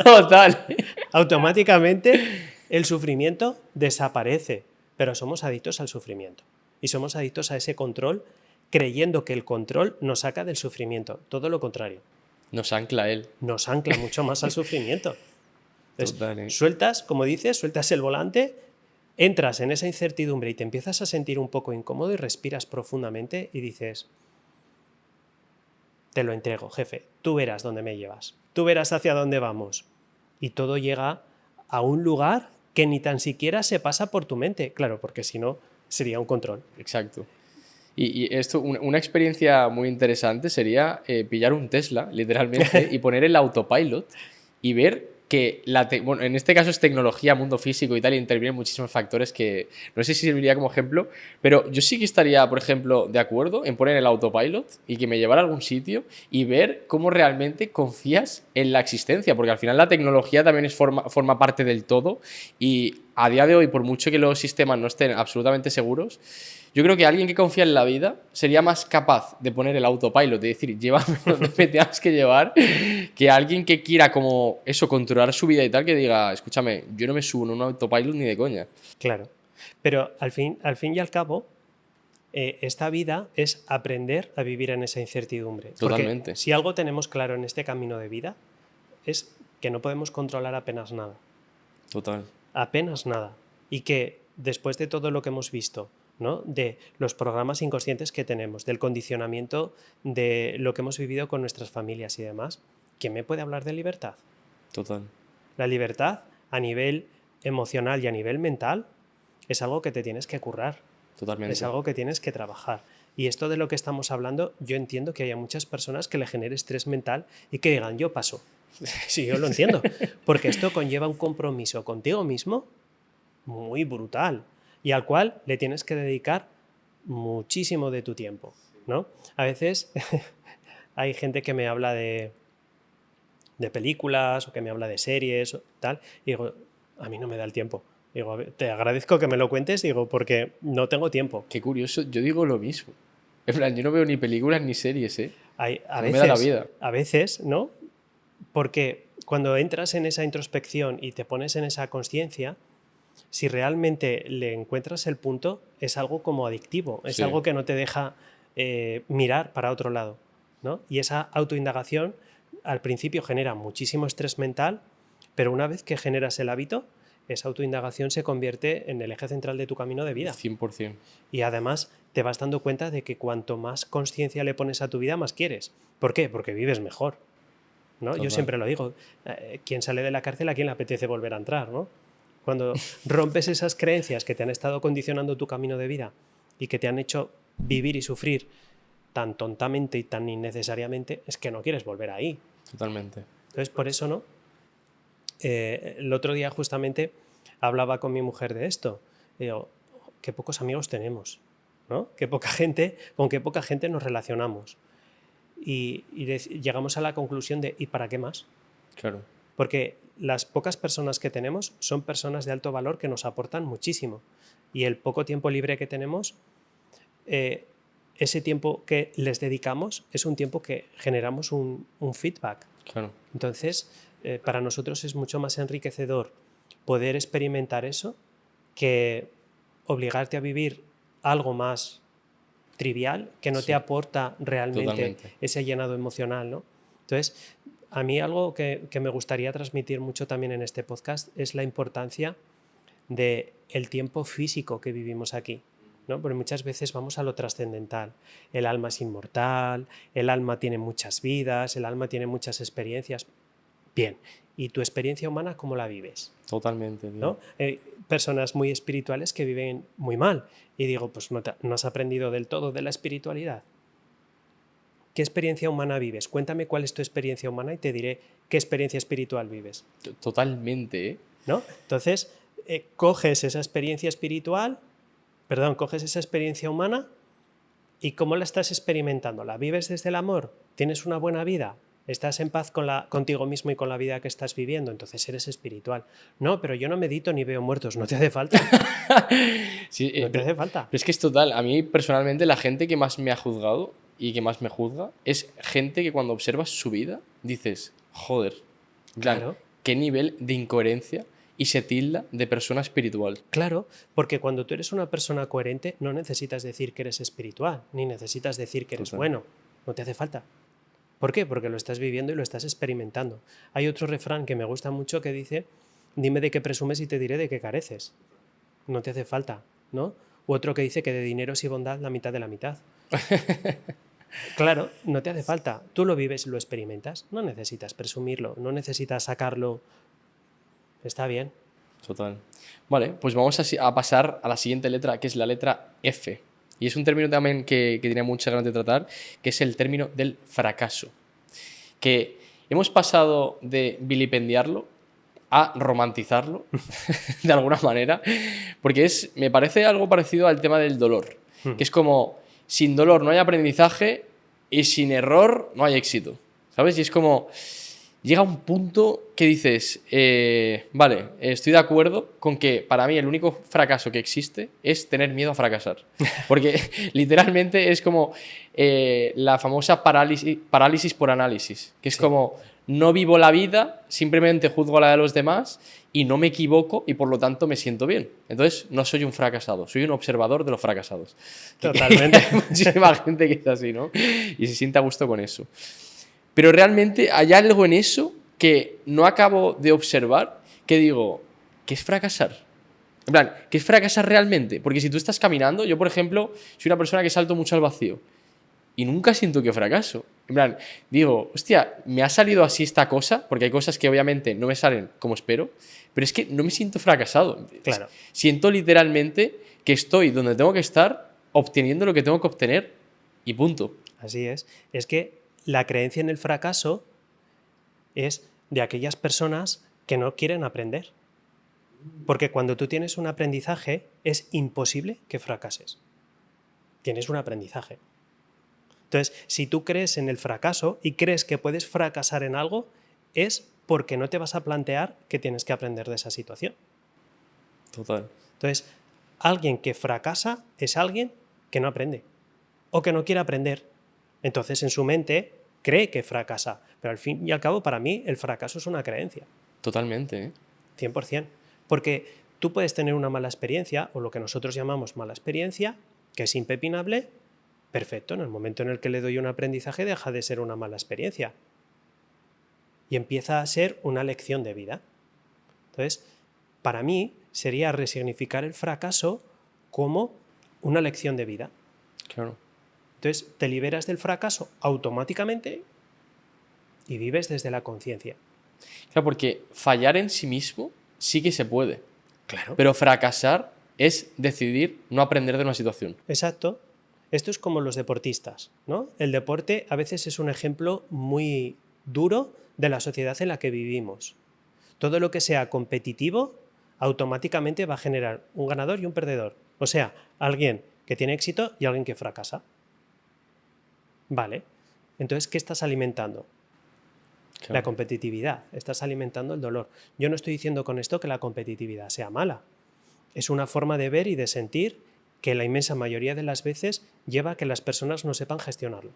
Total. automáticamente el sufrimiento desaparece. Pero somos adictos al sufrimiento. Y somos adictos a ese control, creyendo que el control nos saca del sufrimiento. Todo lo contrario. Nos ancla él. Nos ancla mucho más al sufrimiento. Entonces, Total, sueltas, como dices, sueltas el volante, entras en esa incertidumbre y te empiezas a sentir un poco incómodo y respiras profundamente y dices, te lo entrego, jefe, tú verás dónde me llevas, tú verás hacia dónde vamos. Y todo llega a un lugar que ni tan siquiera se pasa por tu mente, claro, porque si no sería un control. Exacto. Y esto, una experiencia muy interesante sería pillar un Tesla, literalmente, y poner el autopilot y ver que, bueno, en este caso es tecnología, mundo físico y tal, y intervienen muchísimos factores que no sé si serviría como ejemplo, pero yo sí que estaría, por ejemplo, de acuerdo en poner el autopilot y que me llevara a algún sitio y ver cómo realmente confías en la existencia, porque al final la tecnología también forma parte del todo y a día de hoy, por mucho que los sistemas no estén absolutamente seguros, yo creo que alguien que confía en la vida sería más capaz de poner el autopilot, de decir, llévame donde me tengas que llevar, que alguien que quiera como eso, controlar su vida y tal, que diga, escúchame, yo no me subo en un autopilot ni de coña. Claro. Pero al fin y al cabo, esta vida es aprender a vivir en esa incertidumbre. Totalmente. Porque si algo tenemos claro en este camino de vida, es que no podemos controlar apenas nada. Total. Apenas nada. Y que después de todo lo que hemos visto, ¿no? De los programas inconscientes que tenemos, del condicionamiento de lo que hemos vivido con nuestras familias y demás, ¿quién me puede hablar de libertad? Total. La libertad a nivel emocional y a nivel mental es algo que te tienes que currar, Totalmente. es algo que tienes que trabajar. Y esto de lo que estamos hablando, yo entiendo que haya muchas personas que le genere estrés mental y que digan, yo paso. Sí, yo lo entiendo, porque esto conlleva un compromiso contigo mismo muy brutal y al cual le tienes que dedicar muchísimo de tu tiempo, ¿no? A veces hay gente que me habla de películas o que me habla de series o tal, y digo, a mí no me da el tiempo. Digo, a ver, te agradezco que me lo cuentes, digo, porque no tengo tiempo. Qué curioso, yo digo lo mismo. En plan, yo no veo ni películas ni series, ¿eh? A No me da la vida. A veces, ¿no? Porque cuando entras en esa introspección y te pones en esa conciencia, si realmente le encuentras el punto, es algo como adictivo, es Sí. algo que no te deja mirar para otro lado, ¿no? Y esa autoindagación al principio genera muchísimo estrés mental, pero una vez que generas el hábito, esa autoindagación se convierte en el eje central de tu camino de vida. 100%. Y además te vas dando cuenta de que cuanto más conciencia le pones a tu vida, más quieres. ¿Por qué? Porque vives mejor, ¿no? Yo Total. siempre lo digo, ¿quién sale de la cárcel a quién le apetece volver a entrar, ¿no? Cuando rompes esas creencias que te han estado condicionando tu camino de vida y que te han hecho vivir y sufrir tan tontamente y tan innecesariamente, es que no quieres volver ahí. Totalmente. Entonces, por eso, ¿no? El otro día justamente hablaba con mi mujer de esto. Digo, qué pocos amigos tenemos, ¿no? Con qué poca gente nos relacionamos. Y llegamos a la conclusión de, ¿y para qué más? Claro. Porque las pocas personas que tenemos son personas de alto valor que nos aportan muchísimo. Y el poco tiempo libre que tenemos, ese tiempo que les dedicamos es un tiempo que generamos un feedback. Claro. Entonces, para nosotros es mucho más enriquecedor poder experimentar eso que obligarte a vivir algo más trivial que no Sí. te aporta realmente Totalmente. ese llenado emocional, ¿no? Entonces, a mí algo que me gustaría transmitir mucho también en este podcast es la importancia del tiempo físico que vivimos aquí, ¿no? Porque muchas veces vamos a lo trascendental. El alma es inmortal, el alma tiene muchas vidas, el alma tiene muchas experiencias. Bien, ¿y tu experiencia humana cómo la vives? Totalmente. Tío. ¿No? Personas muy espirituales que viven muy mal. Y digo, pues no has aprendido del todo de la espiritualidad. ¿Qué experiencia humana vives? Cuéntame cuál es tu experiencia humana y te diré qué experiencia espiritual vives. Totalmente, ¿eh? ¿No? Entonces, coges esa experiencia coges esa experiencia humana y ¿cómo la estás experimentando? ¿La vives desde el amor? ¿Tienes una buena vida? ¿Estás en paz contigo mismo y con la vida que estás viviendo? Entonces eres espiritual. No, pero yo no medito ni veo muertos. No te hace falta. Sí, No te hace falta. Pero es que es total. A mí personalmente la gente que más me ha juzgado y que más me juzga es gente que cuando observas su vida dices, joder, Claro. qué nivel de incoherencia y se tilda de persona espiritual. Claro, porque cuando tú eres una persona coherente no necesitas decir que eres espiritual, ni necesitas decir que eres Total. bueno. No te hace falta. ¿Por qué? Porque lo estás viviendo y lo estás experimentando. Hay otro refrán que me gusta mucho que dice, dime de qué presumes y te diré de qué careces. No te hace falta, ¿no? U otro que dice que de dineros y bondad la mitad de la mitad. Claro, no te hace falta. Tú lo vives y lo experimentas. No necesitas presumirlo, no necesitas sacarlo. Está bien. Total. Vale, pues vamos a pasar a la siguiente letra, que es la letra F. Y es un término también que tiene muchas ganas de tratar, que es el término del fracaso. Que hemos pasado de vilipendiarlo a romantizarlo, de alguna manera, porque me parece algo parecido al tema del dolor, que es como, sin dolor no hay aprendizaje y sin error no hay éxito, ¿sabes? Y es como, llega un punto que dices, vale, estoy de acuerdo con que para mí el único fracaso que existe es tener miedo a fracasar. Porque literalmente es como la famosa parálisis por análisis, que es como, no vivo la vida, simplemente juzgo la de los demás y no me equivoco y por lo tanto me siento bien. Entonces no soy un fracasado, soy un observador de los fracasados. Totalmente. Hay muchísima gente que es así, ¿no? Y se siente a gusto con eso. Pero realmente hay algo en eso que no acabo de observar, que digo, ¿qué es fracasar? En plan, ¿qué es fracasar realmente? Porque si tú estás caminando, yo por ejemplo, soy una persona que salto mucho al vacío y nunca siento que fracaso. En plan, digo, hostia, me ha salido así esta cosa, porque hay cosas que obviamente no me salen como espero, pero es que no me siento fracasado. Claro. Siento literalmente que estoy donde tengo que estar, obteniendo lo que tengo que obtener y punto. Así es. Es que la creencia en el fracaso es de aquellas personas que no quieren aprender. Porque cuando tú tienes un aprendizaje, es imposible que fracases. Tienes un aprendizaje. Entonces, si tú crees en el fracaso y crees que puedes fracasar en algo, es porque no te vas a plantear que tienes que aprender de esa situación. Total. Entonces, alguien que fracasa es alguien que no aprende o que no quiere aprender. Entonces, en su mente, cree que fracasa. Pero al fin y al cabo, para mí, el fracaso es una creencia. Totalmente, ¿eh? 100%. Porque tú puedes tener una mala experiencia, o lo que nosotros llamamos mala experiencia, que es impepinable. Perfecto, en el momento en el que le doy un aprendizaje, deja de ser una mala experiencia. Y empieza a ser una lección de vida. Entonces, para mí sería resignificar el fracaso como una lección de vida. Claro. Entonces te liberas del fracaso automáticamente y vives desde la conciencia. Claro, porque fallar en sí mismo sí que se puede. Claro. Pero fracasar es decidir no aprender de una situación. Exacto. Esto es como los deportistas, ¿no? El deporte a veces es un ejemplo muy duro de la sociedad en la que vivimos. Todo lo que sea competitivo automáticamente va a generar un ganador y un perdedor. O sea, alguien que tiene éxito y alguien que fracasa. Vale. Entonces, ¿qué estás alimentando? Claro. La competitividad. Estás alimentando el dolor. Yo no estoy diciendo con esto que la competitividad sea mala. Es una forma de ver y de sentir que la inmensa mayoría de las veces lleva a que las personas no sepan gestionarlo.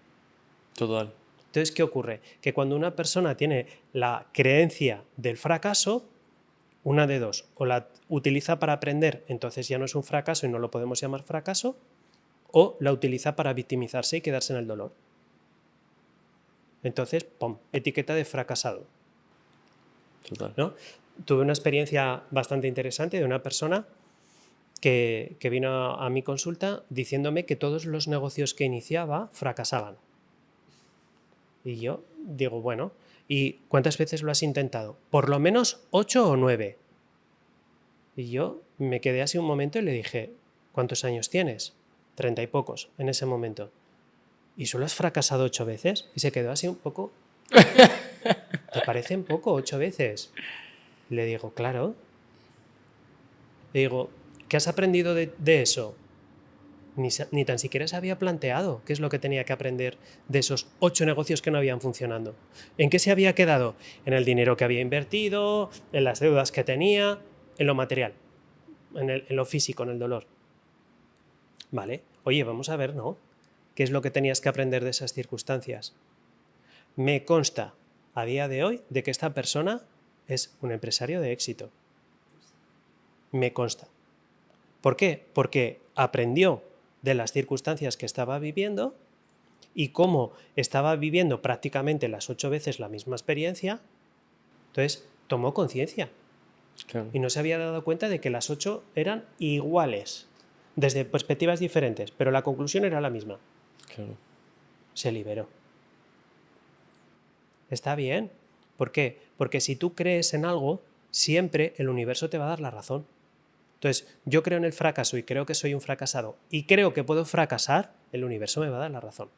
Total. Entonces, ¿qué ocurre? Que cuando una persona tiene la creencia del fracaso, una de dos, o la utiliza para aprender, entonces ya no es un fracaso y no lo podemos llamar fracaso, o la utiliza para victimizarse y quedarse en el dolor. Entonces, ¡pum!, etiqueta de fracasado. Total. ¿No? Tuve una experiencia bastante interesante de una persona que vino a mi consulta diciéndome que todos los negocios que iniciaba fracasaban. Y yo digo, bueno, ¿y cuántas veces lo has intentado? Por lo menos 8 o 9. Y yo me quedé así un momento y le dije, ¿cuántos años tienes? 30 y pocos en ese momento. ¿Y solo has fracasado 8 veces? Y se quedó así un poco. ¿Te parecen poco 8 veces? Le digo, claro. Le digo, ¿qué has aprendido de eso? Ni tan siquiera se había planteado qué es lo que tenía que aprender de esos 8 negocios que no habían funcionado. ¿En qué se había quedado? En el dinero que había invertido, en las deudas que tenía, en lo material, en lo físico, en el dolor. Vale, oye, vamos a ver, ¿no? ¿Qué es lo que tenías que aprender de esas circunstancias? Me consta a día de hoy de que esta persona es un empresario de éxito. Me consta. ¿Por qué? Porque aprendió de las circunstancias que estaba viviendo y cómo estaba viviendo prácticamente las 8 veces la misma experiencia, entonces tomó conciencia. Claro. Y no se había dado cuenta de que las 8 eran iguales, desde perspectivas diferentes, pero la conclusión era la misma. Claro. Se liberó. Está bien. ¿Por qué? Porque si tú crees en algo, siempre el universo te va a dar la razón. Entonces, yo creo en el fracaso y creo que soy un fracasado y creo que puedo fracasar, el universo me va a dar la razón.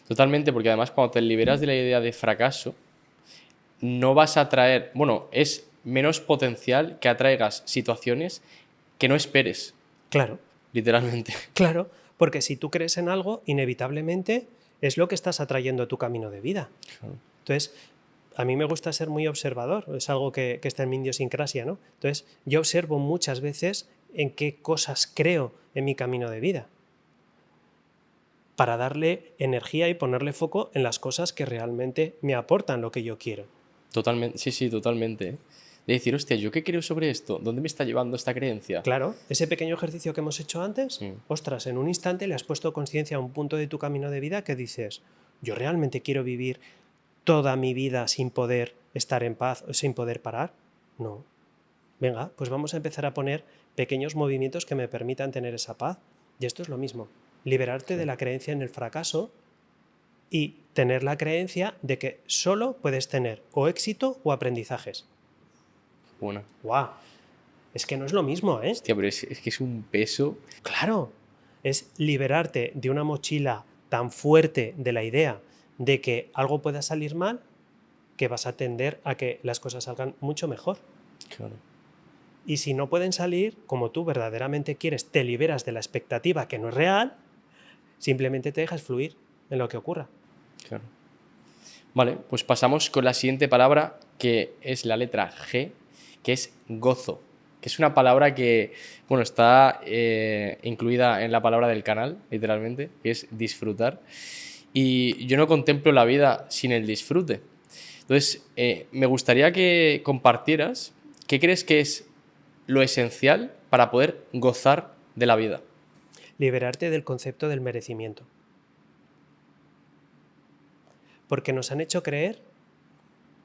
Totalmente, porque además cuando te liberas de la idea de fracaso, no vas a atraer, bueno, es menos potencial que atraigas situaciones que no esperes, Claro, literalmente. claro, porque si tú crees en algo, inevitablemente es lo que estás atrayendo a tu camino de vida. Claro. Entonces, a mí me gusta ser muy observador, es algo que está en mi idiosincrasia, ¿no? Entonces, yo observo muchas veces en qué cosas creo en mi camino de vida, para darle energía y ponerle foco en las cosas que realmente me aportan lo que yo quiero. Totalmente, sí, totalmente. De decir, hostia, ¿yo qué creo sobre esto? ¿Dónde me está llevando esta creencia? Claro, ese pequeño ejercicio que hemos hecho antes, Mm. ostras, en un instante le has puesto conciencia a un punto de tu camino de vida que dices, yo realmente quiero vivir toda mi vida sin poder estar en paz, sin poder parar. No. Venga, pues vamos a empezar a poner pequeños movimientos que me permitan tener esa paz. Y esto es lo mismo, liberarte de la creencia en el fracaso y tener la creencia de que solo puedes tener o éxito o aprendizajes. Buena. ¡Guau! Es que no es lo mismo, ¿eh? Hostia, pero es que es un peso. Claro, es liberarte de una mochila tan fuerte de la idea de que algo pueda salir mal que vas a tender a que las cosas salgan mucho mejor. Claro. Y si no pueden salir como tú verdaderamente quieres, te liberas de la expectativa que no es real, simplemente te dejas fluir en lo que ocurra. Claro. Vale, pues pasamos con la siguiente palabra, que es la letra G, que es gozo, que es una palabra que, bueno, está incluida en la palabra del canal, literalmente, que es disfrutar. Y yo no contemplo la vida sin el disfrute. Entonces, me gustaría que compartieras qué crees que es lo esencial para poder gozar de la vida. Liberarte del concepto del merecimiento. Porque nos han hecho creer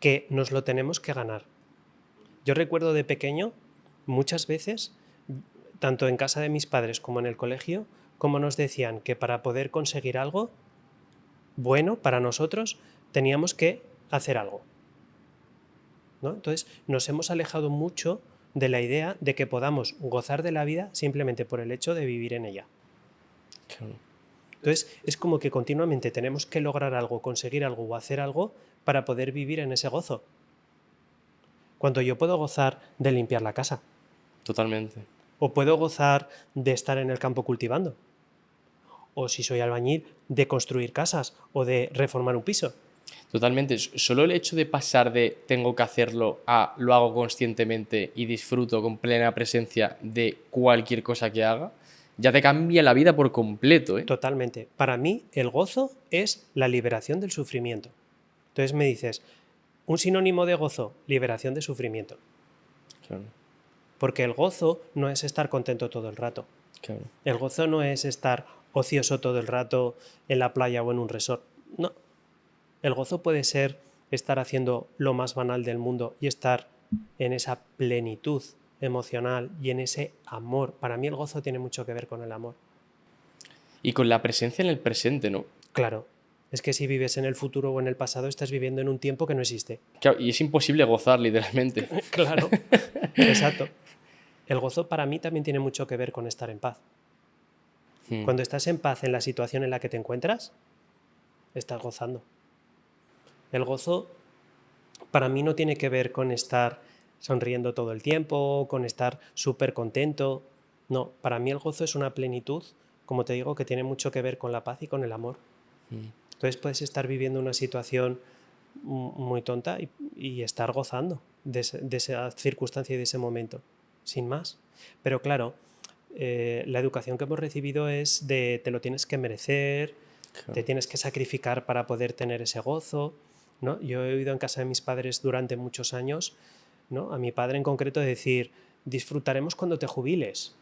que nos lo tenemos que ganar. Yo recuerdo de pequeño, muchas veces, tanto en casa de mis padres como en el colegio, como nos decían que para poder conseguir algo bueno para nosotros teníamos que hacer algo, ¿no? Entonces nos hemos alejado mucho de la idea de que podamos gozar de la vida simplemente por el hecho de vivir en ella. Claro. Entonces es como que continuamente tenemos que lograr algo, conseguir algo o hacer algo para poder vivir en ese gozo. Cuando yo puedo gozar de limpiar la casa, Totalmente. o puedo gozar de estar en el campo cultivando, o si soy albañil, de construir casas o de reformar un piso. Totalmente. Solo el hecho de pasar de tengo que hacerlo a lo hago conscientemente y disfruto con plena presencia de cualquier cosa que haga, ya te cambia la vida por completo, ¿eh? Totalmente. Para mí el gozo es la liberación del sufrimiento. Entonces me dices, un sinónimo de gozo, liberación de sufrimiento. Claro, Porque el gozo no es estar contento todo el rato. claro. El gozo no es estar ocioso todo el rato en la playa o en un resort. No. El gozo puede ser estar haciendo lo más banal del mundo y estar en esa plenitud emocional y en ese amor. Para mí el gozo tiene mucho que ver con el amor. Y con la presencia en el presente, ¿no? Claro, es que si vives en el futuro o en el pasado estás viviendo en un tiempo que no existe. Claro, y es imposible gozar, literalmente. Claro, exacto. El gozo para mí también tiene mucho que ver con estar en paz. Mm. Cuando estás en paz en la situación en la que te encuentras, estás gozando. El gozo para mí no tiene que ver con estar sonriendo todo el tiempo, con estar súper contento. No, para mí el gozo es una plenitud, como te digo, que tiene mucho que ver con la paz y con el amor. Mm. Entonces puedes estar viviendo una situación muy tonta y estar gozando de esa circunstancia y de ese momento, sin más. Pero claro, la educación que hemos recibido es de te lo tienes que merecer, Claro. te tienes que sacrificar para poder tener ese gozo, ¿no? Yo he oído en casa de mis padres durante muchos años, ¿no? A mi padre en concreto decir, disfrutaremos cuando te jubiles,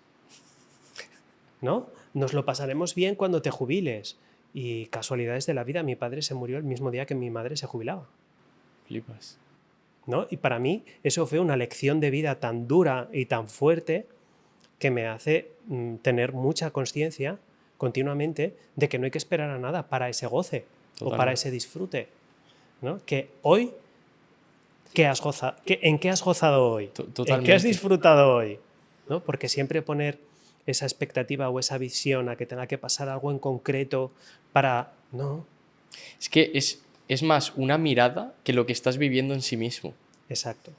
¿no? Nos lo pasaremos bien cuando te jubiles. Y casualidades de la vida, mi padre se murió el mismo día que mi madre se jubilaba, Flipas. ¿no? Y para mí eso fue una lección de vida tan dura y tan fuerte que me hace tener mucha conciencia continuamente de que no hay que esperar a nada para ese goce o para Totalmente. ese disfrute, ¿no? Que hoy, ¿en qué has gozado hoy? ¿En qué has Totalmente. disfrutado hoy? ¿No? Porque siempre poner esa expectativa o esa visión a que tenga que pasar algo en concreto para... No, Es que es más una mirada que lo que estás viviendo en sí mismo. exacto.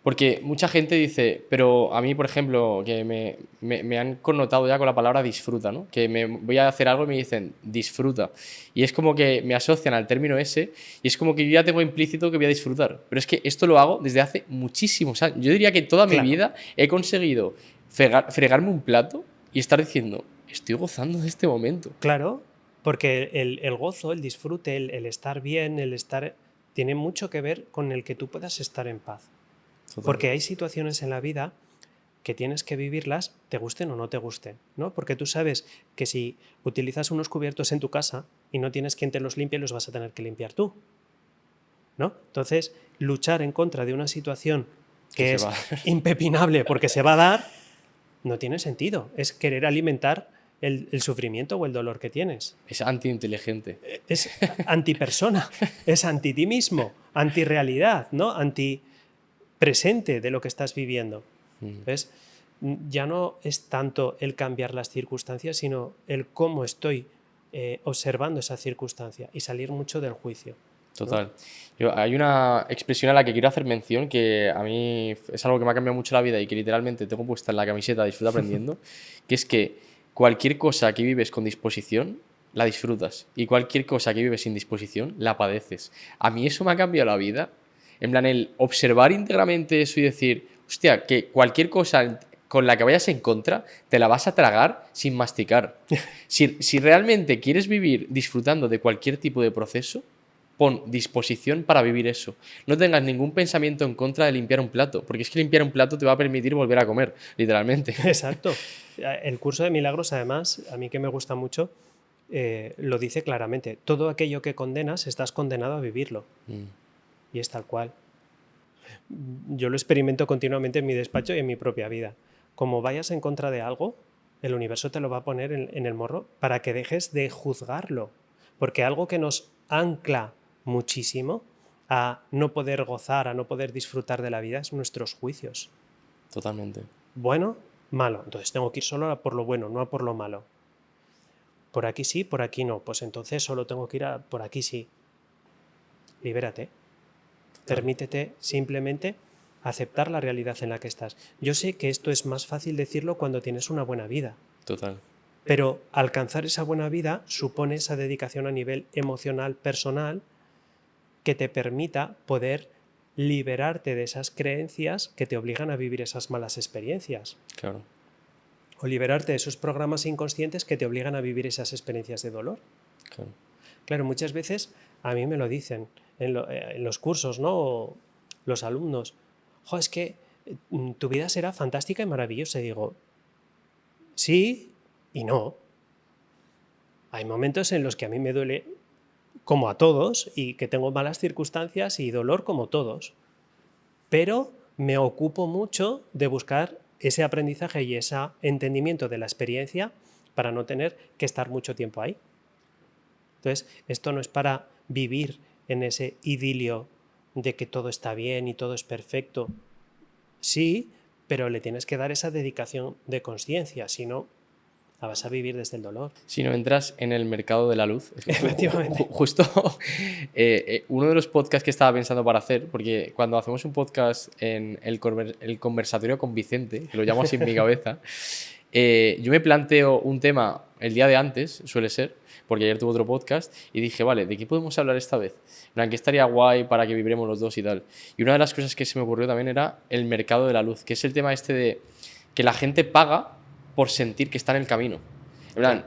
Porque mucha gente dice, pero a mí, por ejemplo, que me han connotado ya con la palabra disfruta, ¿no? Que me voy a hacer algo y me dicen disfruta. Y es como que me asocian al término ese y es como que yo ya tengo implícito que voy a disfrutar. Pero es que esto lo hago desde hace muchísimos años. Yo diría que toda mi Claro. vida he conseguido fregarme un plato y estar diciendo, estoy gozando de este momento. Claro, porque el gozo, el disfrute, el estar bien, el estar... tiene mucho que ver con el que tú puedas estar en paz. Porque hay situaciones en la vida que tienes que vivirlas, te gusten o no te gusten, ¿no? Porque tú sabes que si utilizas unos cubiertos en tu casa y no tienes quien te los limpie, los vas a tener que limpiar tú, ¿no? Entonces, luchar en contra de una situación que Que es se va. impepinable porque se va a dar, no tiene sentido. Es querer alimentar el sufrimiento o el dolor que tienes. Es anti-inteligente. Es antipersona, es anti ti mismo, anti-realidad, ¿no? Anti-presente de lo que estás viviendo. ¿Ves? Ya no es tanto el cambiar las circunstancias, sino el cómo estoy observando esa circunstancia y salir mucho del juicio. Total. Hay una expresión a la que quiero hacer mención que a mí es algo que me ha cambiado mucho la vida y que literalmente tengo puesta en la camiseta Disfruta aprendiendo, que es que cualquier cosa que vives con disposición, la disfrutas. Y cualquier cosa que vives sin disposición, la padeces. A mí eso me ha cambiado la vida. En plan, el observar íntegramente eso y decir, hostia, que cualquier cosa con la que vayas en contra, te la vas a tragar sin masticar. Si realmente quieres vivir disfrutando de cualquier tipo de proceso, pon disposición para vivir eso. No tengas ningún pensamiento en contra de limpiar un plato, porque es que limpiar un plato te va a permitir volver a comer, literalmente. Exacto. El curso de milagros, además, a mí que me gusta mucho, lo dice claramente. Todo aquello que condenas, estás condenado a vivirlo. Y es tal cual. Yo lo experimento continuamente en mi despacho y en mi propia vida. Como vayas en contra de algo, el universo te lo va a poner en el morro para que dejes de juzgarlo. Porque algo que nos ancla muchísimo a no poder gozar, a no poder disfrutar de la vida, es nuestros juicios. Totalmente. Bueno, malo. Entonces tengo que ir solo a por lo bueno, no a por lo malo. Por aquí sí, por aquí no. Pues entonces solo tengo que ir a por aquí sí. Libérate. Permítete simplemente aceptar la realidad en la que estás. Yo sé que esto es más fácil decirlo cuando tienes una buena vida. Total. Pero alcanzar esa buena vida supone esa dedicación a nivel emocional, personal, que te permita poder liberarte de esas creencias que te obligan a vivir esas malas experiencias. Claro. O liberarte de esos programas inconscientes que te obligan a vivir esas experiencias de dolor. Claro. Claro, muchas veces a mí me lo dicen en los cursos, ¿no? O los alumnos. Jo, es que tu vida será fantástica y maravillosa. Y digo, sí y no. Hay momentos en los que a mí me duele como a todos y que tengo malas circunstancias y dolor como todos. Pero me ocupo mucho de buscar ese aprendizaje y ese entendimiento de la experiencia para no tener que estar mucho tiempo ahí. Entonces, esto no es para vivir en ese idilio de que todo está bien y todo es perfecto. Sí, pero le tienes que dar esa dedicación de consciencia, si no, la vas a vivir desde el dolor. Si no entras en el mercado de la luz. Efectivamente. Justo uno de los podcasts que estaba pensando para hacer, porque cuando hacemos un podcast en el conversatorio con Vicente, que lo llamo así en mi cabeza, yo me planteo un tema el día de antes, suele ser, porque ayer tuve otro podcast, y dije, vale, ¿de qué podemos hablar esta vez? En plan, que estaría guay para que vibremos los dos y tal. Y una de las cosas que se me ocurrió también era el mercado de la luz, que es el tema este de que la gente paga por sentir que está en el camino. En plan,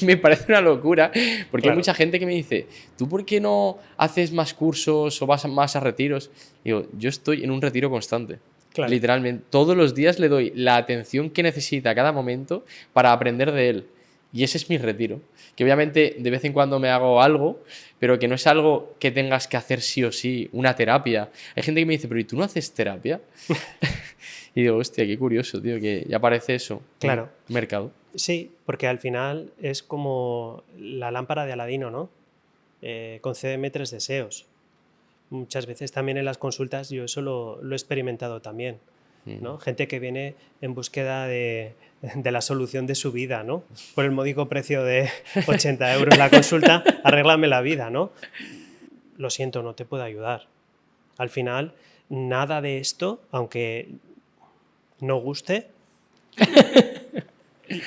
me parece una locura, porque hay mucha gente que me dice, ¿tú por qué no haces más cursos o vas más a retiros? Digo, yo estoy en un retiro constante. Claro. Literalmente, todos los días le doy la atención que necesita a cada momento para aprender de él. Y ese es mi retiro. Que obviamente de vez en cuando me hago algo, pero que no es algo que tengas que hacer sí o sí, una terapia. Hay gente que me dice, ¿pero y tú no haces terapia? Y digo, hostia, qué curioso, tío, que ya aparece eso. Claro. En mercado. Sí, porque al final es como la lámpara de Aladino, ¿no? Concédeme 3 deseos. Muchas veces también en las consultas yo eso lo he experimentado también, ¿no? Gente que viene en búsqueda de la solución de su vida, ¿no? Por el módico precio de 80 euros la consulta, arréglame la vida, ¿no? Lo siento, no te puedo ayudar. Al final, nada de esto, aunque no guste,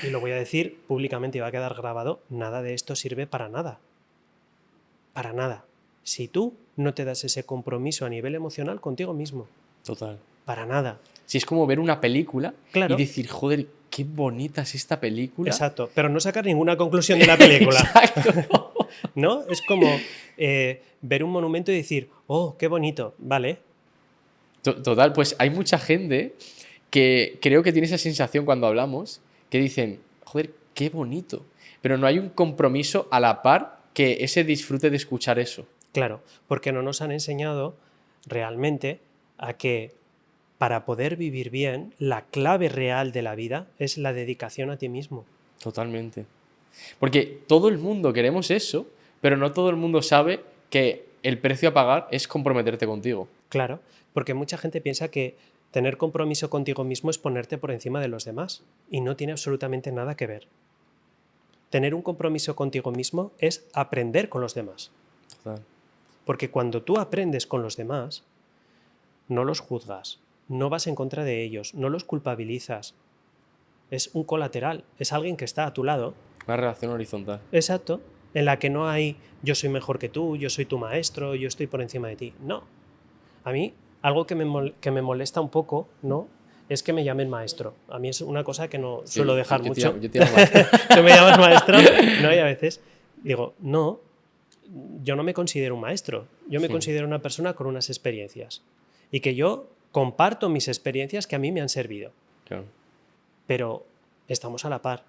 y lo voy a decir públicamente y va a quedar grabado, nada de esto sirve para nada. Para nada. Si tú no te das ese compromiso a nivel emocional contigo mismo. Total. Para nada. Si es como ver una película, claro, y decir, joder, qué bonita es esta película. Exacto, pero no sacar ninguna conclusión de la película. Exacto. ¿No? Es como ver un monumento y decir, oh, qué bonito, vale. Total, pues hay mucha gente que creo que tiene esa sensación cuando hablamos, que dicen, joder, qué bonito. Pero no hay un compromiso a la par que ese disfrute de escuchar eso. Claro, porque no nos han enseñado realmente a que para poder vivir bien, la clave real de la vida es la dedicación a ti mismo. Totalmente. Porque todo el mundo queremos eso, pero no todo el mundo sabe que el precio a pagar es comprometerte contigo. Claro, porque mucha gente piensa que tener compromiso contigo mismo es ponerte por encima de los demás, y no tiene absolutamente nada que ver. Tener un compromiso contigo mismo es aprender con los demás. Total. Porque cuando tú aprendes con los demás, no los juzgas, no vas en contra de ellos, no los culpabilizas. Es un colateral, es alguien que está a tu lado. Una relación horizontal. Exacto, en la que no hay yo soy mejor que tú, yo soy tu maestro, yo estoy por encima de ti. No. A mí, algo que me molesta un poco, ¿no?, es que me llamen maestro. A mí es una cosa que no suelo dejar mucho. Yo te llamo maestro. ¿Tú me llamas maestro? No, y a veces digo, no, yo no me considero un maestro. Yo me considero una persona con unas experiencias. Y que yo comparto mis experiencias que a mí me han servido. Claro. Pero estamos a la par.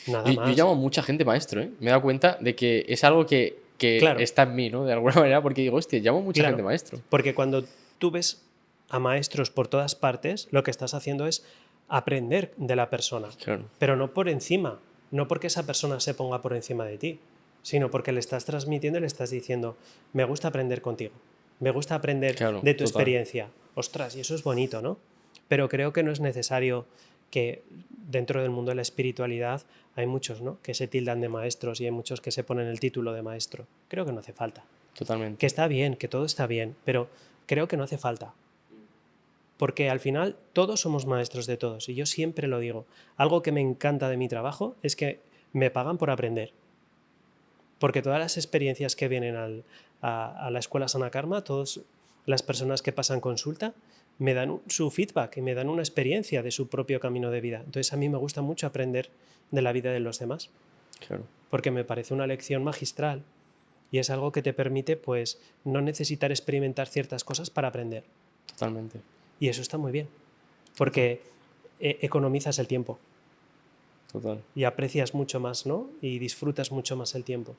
Nada más. Yo llamo a mucha gente maestro, ¿eh? Me he dado cuenta de que es algo que que Claro. está en mí, ¿no? De alguna manera, porque digo, hostia, llamo mucha Claro, gente maestro. porque cuando tú ves a maestros por todas partes, lo que estás haciendo es aprender de la persona, Claro. pero no por encima, no porque esa persona se ponga por encima de ti, sino porque le estás transmitiendo y le estás diciendo, me gusta aprender contigo, me gusta aprender Claro, de tu total. experiencia. Ostras, y eso es bonito, ¿no? Pero creo que no es necesario que dentro del mundo de la espiritualidad hay muchos, ¿no?, que se tildan de maestros y hay muchos que se ponen el título de maestro. Creo que no hace falta. Totalmente. Que está bien, que todo está bien, pero creo que no hace falta. Porque al final todos somos maestros de todos y yo siempre lo digo. Algo que me encanta de mi trabajo es que me pagan por aprender. Porque todas las experiencias que vienen a la escuela Sana Karma, todas las personas que pasan consulta, me dan su feedback y me dan una experiencia de su propio camino de vida. Entonces a mí me gusta mucho aprender de la vida de los demás, Claro. porque me parece una lección magistral y es algo que te permite pues no necesitar experimentar ciertas cosas para aprender. Totalmente. Y eso está muy bien, porque economizas el tiempo Total. y aprecias mucho más, ¿no? Y disfrutas mucho más el tiempo.